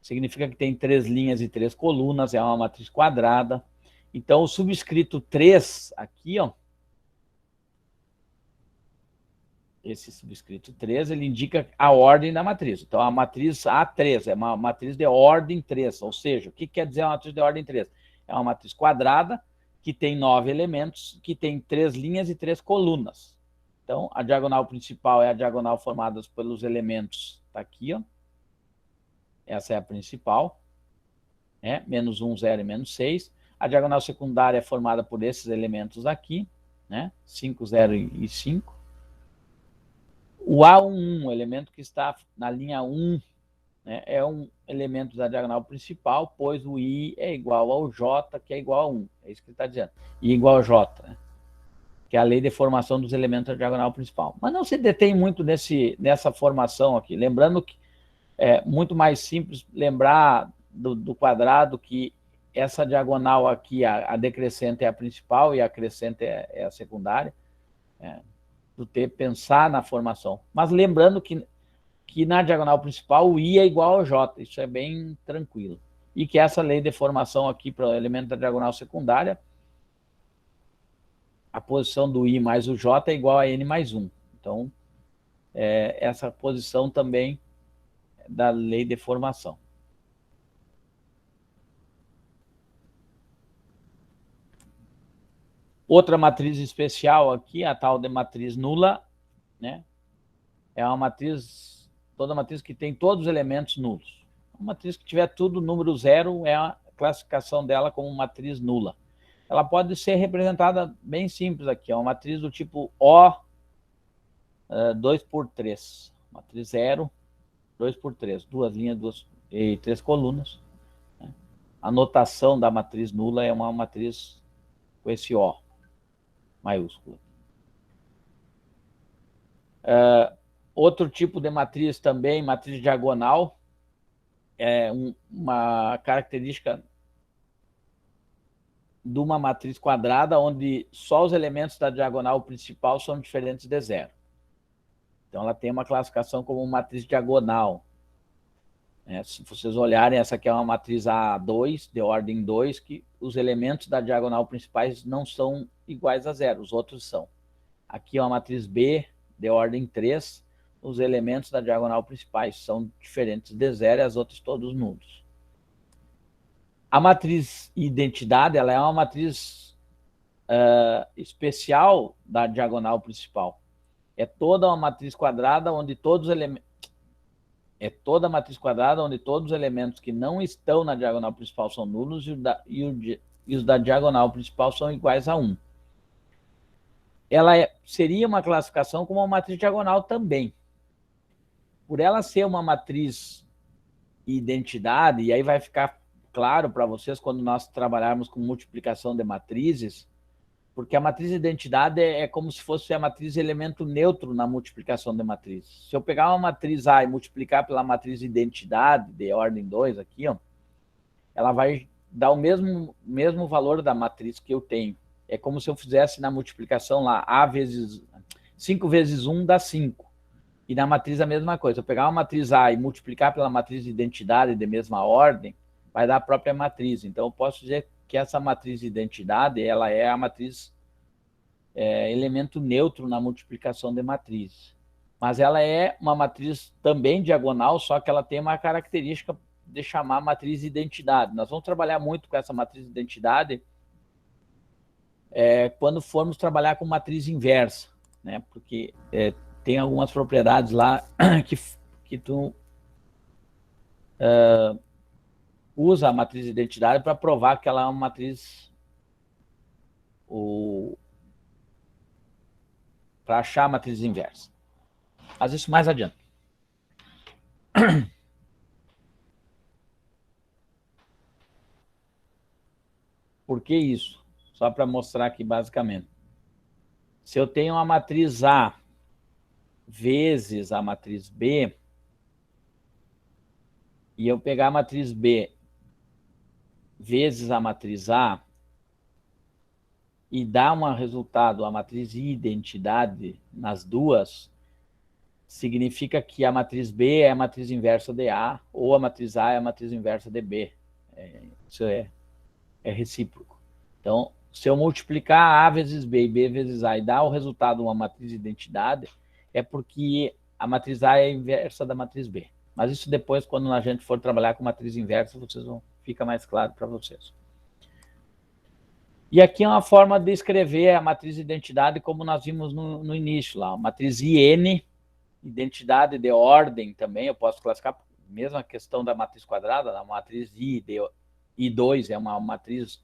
Speaker 1: significa que tem 3 linhas e 3 colunas, é uma matriz quadrada. Então, o subscrito 3 aqui, ó, esse subscrito 3, ele indica a ordem da matriz. Então, a matriz A3 é uma matriz de ordem 3, ou seja, o que quer dizer uma matriz de ordem 3? É uma matriz quadrada, que tem 9 elementos, que tem 3 linhas e 3 colunas. Então, a diagonal principal é a diagonal formada pelos elementos, tá aqui, ó. Essa é a principal, né? Menos 1, 0 e menos 6. A diagonal secundária é formada por esses elementos aqui, né? 5, 0 e 5. O A11, o elemento que está na linha 1, né, é um elemento da diagonal principal, pois o I é igual ao J, que é igual a 1. É isso que ele está dizendo. I igual a J, né? Que é a lei de formação dos elementos da diagonal principal. Mas não se detém muito nessa formação aqui. Lembrando que é muito mais simples lembrar do quadrado, que essa diagonal aqui, a decrescente é a principal e a crescente é a secundária, do ter pensar na formação. Mas lembrando que na diagonal principal o I é igual ao J, isso é bem tranquilo. E que essa lei de formação aqui para o elemento da diagonal secundária, a posição do I mais o J é igual a N mais 1. Então, essa posição também é da lei de formação. Outra matriz especial aqui, a tal de matriz nula, né? É uma matriz, toda matriz que tem todos os elementos nulos. Uma matriz que tiver tudo número 0 é a classificação dela como matriz nula. Ela pode ser representada bem simples aqui, é uma matriz do tipo O 2 por 3. Matriz 0, 2 por 3. 2 linhas e 3 colunas. Né? A notação da matriz nula é uma matriz com esse O maiúsculo. Outro tipo de matriz também, matriz diagonal, é uma característica de uma matriz quadrada, onde só os elementos da diagonal principal são diferentes de 0. Então, ela tem uma classificação como matriz diagonal. Se vocês olharem, essa aqui é uma matriz A2, de ordem 2, que os elementos da diagonal principais não são iguais a 0, os outros são. Aqui é uma matriz B, de ordem 3, os elementos da diagonal principais são diferentes de 0 e as outras todos nulos. A matriz identidade, ela é uma matriz especial da diagonal principal. É toda uma matriz quadrada onde todos os elementos... toda matriz quadrada onde todos os elementos que não estão na diagonal principal são nulos e os da diagonal principal são iguais a 1. Ela seria uma classificação como uma matriz diagonal também. Por ela ser uma matriz identidade, e aí vai ficar claro para vocês quando nós trabalharmos com multiplicação de matrizes, porque a matriz identidade é como se fosse a matriz elemento neutro na multiplicação de matrizes. Se eu pegar uma matriz A e multiplicar pela matriz identidade, de ordem 2 aqui, ó, ela vai dar o mesmo valor da matriz que eu tenho. É como se eu fizesse na multiplicação lá, 5 vezes 1 dá 5. E na matriz a mesma coisa. Se eu pegar uma matriz A e multiplicar pela matriz de identidade de mesma ordem, vai dar a própria matriz. Então, eu posso dizer porque essa matriz de identidade, ela é a matriz elemento neutro na multiplicação de matrizes. Mas ela é uma matriz também diagonal, só que ela tem uma característica de chamar matriz de identidade. Nós vamos trabalhar muito com essa matriz de identidade quando formos trabalhar com matriz inversa, né? Porque tem algumas propriedades lá que tu usa a matriz de identidade para provar que ela é uma matriz para achar a matriz inversa. Mas isso mais adiante. Por que isso? Só para mostrar aqui basicamente. Se eu tenho a matriz A vezes a matriz B, e eu pegar a matriz B vezes a matriz A, e dar um resultado, a matriz identidade nas duas, significa que a matriz B é a matriz inversa de A, ou a matriz A é a matriz inversa de B. Isso é recíproco. Então, se eu multiplicar A vezes B e B vezes A e dar o resultado uma matriz de identidade, é porque a matriz A é a inversa da matriz B. Mas isso depois, quando a gente for trabalhar com matriz inversa, fica mais claro para vocês. E aqui é uma forma de escrever a matriz de identidade, como nós vimos no início lá. A matriz IN, identidade de ordem também, eu posso classificar, mesma questão da matriz quadrada, a matriz I2 é uma matriz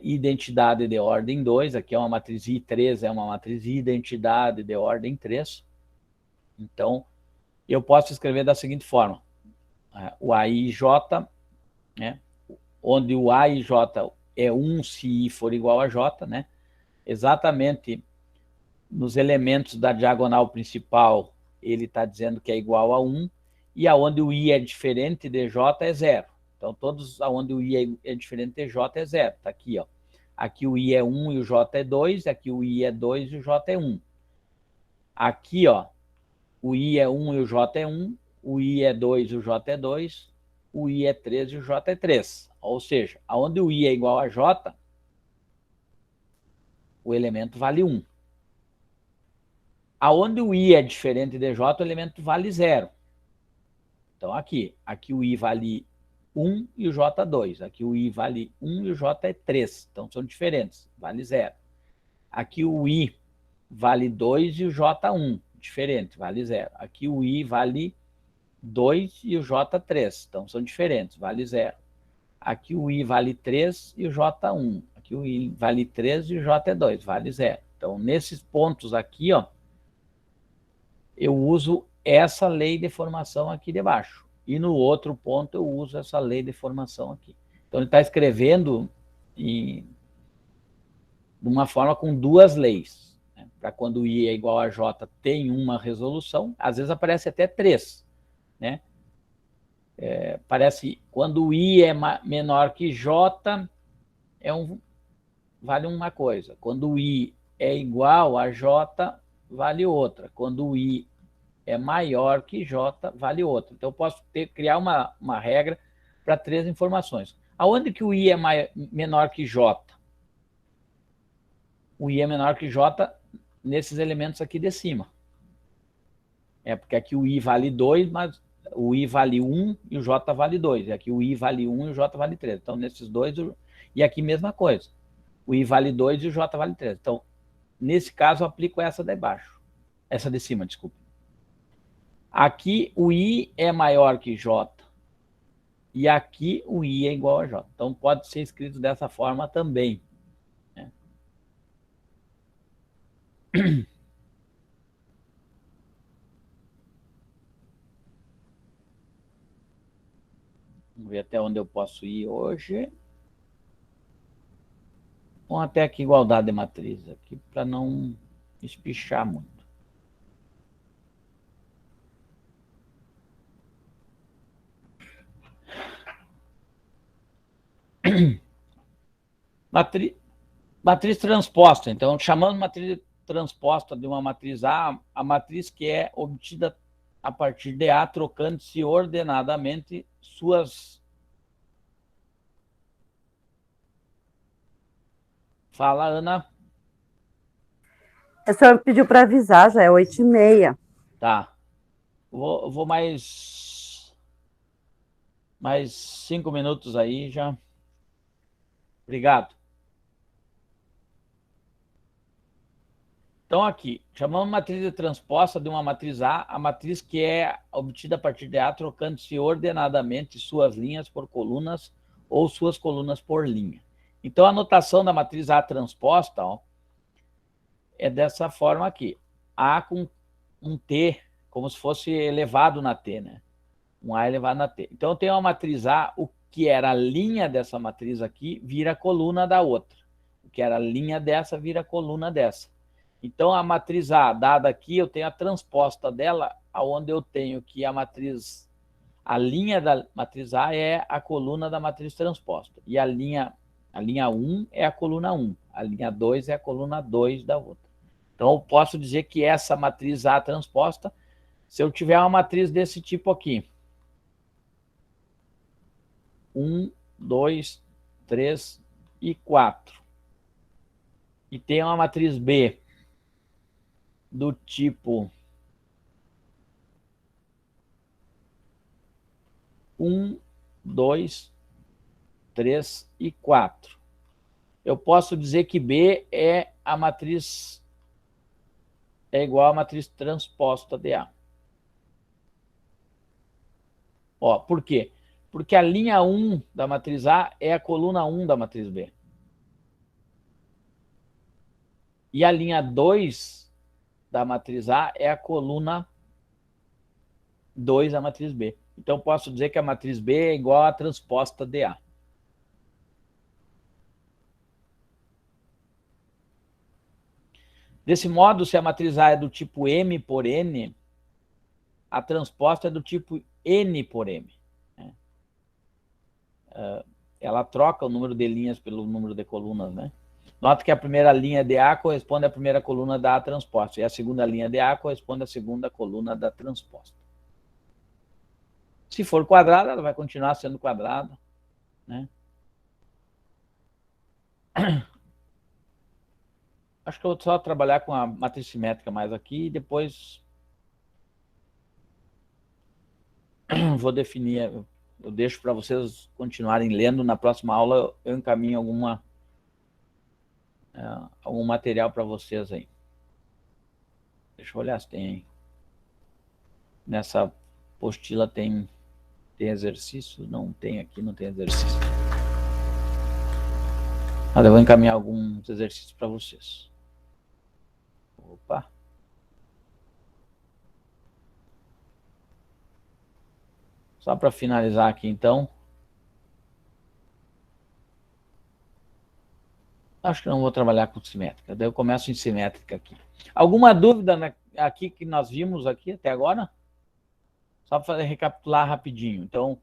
Speaker 1: identidade de ordem 2, aqui é uma matriz I3, é uma matriz identidade de ordem 3. Então, eu posso escrever da seguinte forma, o A e J, né, onde o A e J é 1 se I for igual a J, né, exatamente nos elementos da diagonal principal, ele está dizendo que é igual a 1, e aonde o I é diferente de J é 0. Então, todos aonde o I é diferente de J é 0. Está aqui, ó. Aqui o I é 1 e o J é 2, aqui o I é 2 e o J é 1. Aqui, ó, o I é 1 e o J é 1, o I é 2 e o J é 2, o I é 3 e o J é 3. Ou seja, aonde o I é igual a J, o elemento vale 1. Aonde o I é diferente de J, o elemento vale 0. Então, aqui o I vale 1 e o J 2. Aqui o I vale 1 e o J é 3. Então, são diferentes, vale 0. Aqui o I vale 2 e o J 1. Diferente, vale 0. Aqui o I vale 2 e o J 3. Então, são diferentes, vale 0. Aqui o I vale 3 e o J 1. Aqui o I vale 3 e o J é 2, vale 0. Então, nesses pontos aqui, ó, eu uso essa lei de formação aqui de baixo. E no outro ponto eu uso essa lei de formação aqui. Então, ele está escrevendo de uma forma com duas leis. Né? Para quando I é igual a J tem uma resolução, às vezes aparece até 3. Né? Parece quando I é menor que J, vale uma coisa. Quando I é igual a J, vale outra. Quando o I é maior que J, vale outra. Então, eu posso criar uma regra para 3 informações. Aonde que o I é menor que J? O I é menor que J nesses elementos aqui de cima. Porque aqui o I vale 2, mas o I vale 1 e o J vale 2. E aqui o I vale 1 e o J vale 3. Então, nesses dois... E aqui, mesma coisa. O I vale 2 e o J vale 3. Então, nesse caso, eu aplico essa de baixo. Essa de cima, desculpa. Aqui o I é maior que J. E aqui o I é igual a J. Então, pode ser escrito dessa forma também. Né? Vamos ver até onde eu posso ir hoje. Vamos até aqui igualdade de matriz, aqui para não espichar muito. Matriz transposta. Então, chamando matriz transposta de uma matriz A, a matriz que é obtida a partir de A, trocando-se ordenadamente suas Fala, Ana.
Speaker 3: A senhora pediu para avisar, já é 8h30.
Speaker 1: Tá. Vou mais 5 minutos aí já. Obrigado. Então, aqui, chamamos matriz de transposta de uma matriz a matriz que é obtida a partir de A, trocando-se ordenadamente suas linhas por colunas ou suas colunas por linha. Então, a notação da matriz A transposta, ó, é dessa forma aqui. A com um T, como se fosse elevado na T, né? Um A elevado na T. Então, eu tenho uma matriz A, o que era a linha dessa matriz aqui, vira a coluna da outra. O que era a linha dessa, vira a coluna dessa. Então, a matriz A, dada aqui, eu tenho a transposta dela, onde eu tenho que a linha da matriz A é a coluna da matriz transposta. E a linha 1 é a coluna 1. A linha 2 é a coluna 2 da outra. Então, eu posso dizer que essa matriz A transposta, se eu tiver uma matriz desse tipo aqui, 1, 2, 3 e 4, e tem uma matriz B do tipo 1, 2, 3 e 4. Eu posso dizer que B é a matriz, é igual à matriz transposta de A. Ó, por quê? Porque a linha 1 da matriz A é a coluna 1 da matriz B. E a linha 2 da matriz A é a coluna 2 da matriz B. Então, posso dizer que a matriz B é igual à transposta de A. Desse modo, se a matriz A é do tipo M por N, a transposta é do tipo N por M. Ela troca o número de linhas pelo número de colunas, né? Nota que a primeira linha de A corresponde à primeira coluna da A transposta, e a segunda linha de A corresponde à segunda coluna da transposta. Se for quadrada, ela vai continuar sendo quadrada, né? Acho que eu vou só trabalhar com a matriz simétrica mais aqui, e depois vou definir, eu deixo para vocês continuarem lendo. Na próxima aula eu encaminho algum material para vocês aí. Deixa eu olhar se tem. Nessa apostila tem exercício? Não tem aqui, não tem exercício. Mas eu vou encaminhar alguns exercícios para vocês. Opa. Só para finalizar aqui, então. Acho que não vou trabalhar com simétrica. Daí eu começo em simétrica aqui. Alguma dúvida aqui que nós vimos aqui até agora? Só para recapitular rapidinho. Então,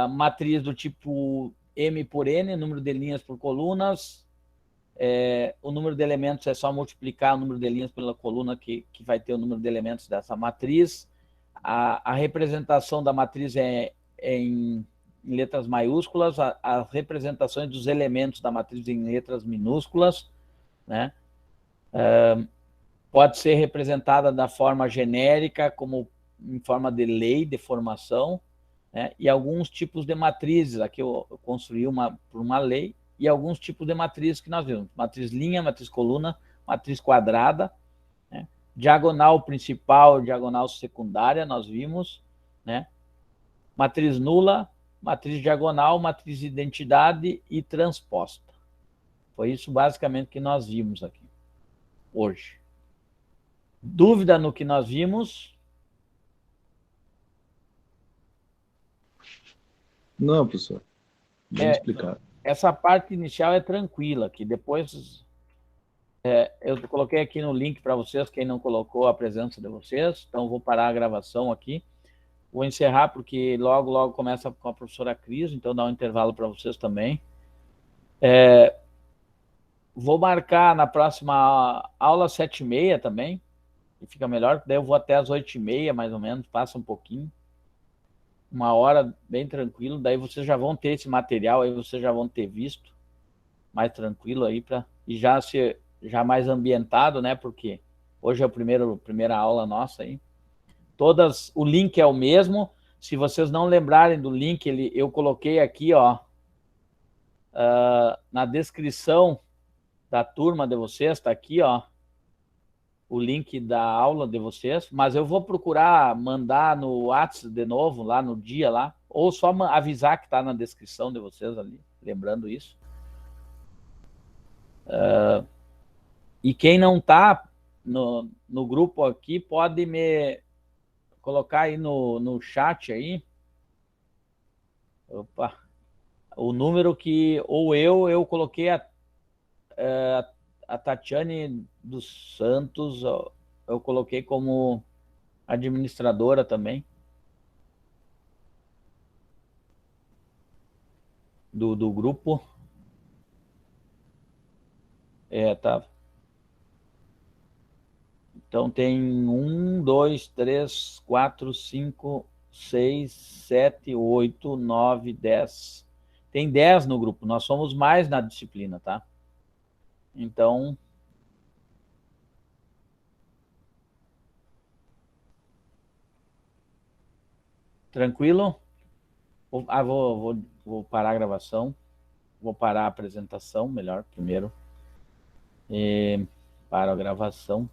Speaker 1: matriz do tipo M por N, número de linhas por colunas. O número de elementos é só multiplicar o número de linhas pela coluna que vai ter o número de elementos dessa matriz. A representação da matriz é em letras maiúsculas, as representações dos elementos da matriz em letras minúsculas, né? Pode ser representada da forma genérica, como em forma de lei de formação, né? E alguns tipos de matrizes, aqui eu construí por uma lei, e alguns tipos de matrizes que nós vimos: matriz linha, matriz coluna, matriz quadrada, né? Diagonal principal, diagonal secundária, nós vimos, né? Matriz nula, matriz diagonal, matriz identidade e transposta. Foi isso basicamente que nós vimos aqui hoje. Dúvida no que nós vimos?
Speaker 2: Não, professor. Bem explicado.
Speaker 1: Essa parte inicial é tranquila, que depois eu coloquei aqui no link para vocês, quem não colocou a presença de vocês, então vou parar a gravação aqui. Vou encerrar porque logo começa com a professora Cris, então dá um intervalo para vocês também. Vou marcar na próxima aula 7h30 também, que fica melhor, daí eu vou até às 8h30, mais ou menos, passa um pouquinho. 1 hora, bem tranquilo, daí vocês já vão ter esse material, aí vocês já vão ter visto, mais tranquilo aí e já mais ambientado, né? Porque hoje é a primeira aula nossa aí. O link é o mesmo. Se vocês não lembrarem do link, eu coloquei aqui, ó, na descrição da turma de vocês, tá aqui, ó, o link da aula de vocês, mas eu vou procurar mandar no WhatsApp de novo, lá no dia, lá, ou só avisar que tá na descrição de vocês ali, lembrando isso. E quem não tá no grupo aqui, pode me colocar aí no chat aí. Opa! O número que, ou eu coloquei a Tatiane dos Santos, eu coloquei como administradora também do grupo. Tá. Então tem 1, 2, 3, 4, 5, 6, 7, 8, 9, 10. Tem 10 no grupo. Nós somos mais na disciplina, tá? Então, tranquilo? Vou parar a gravação. Vou parar a apresentação, melhor, primeiro. Para a gravação.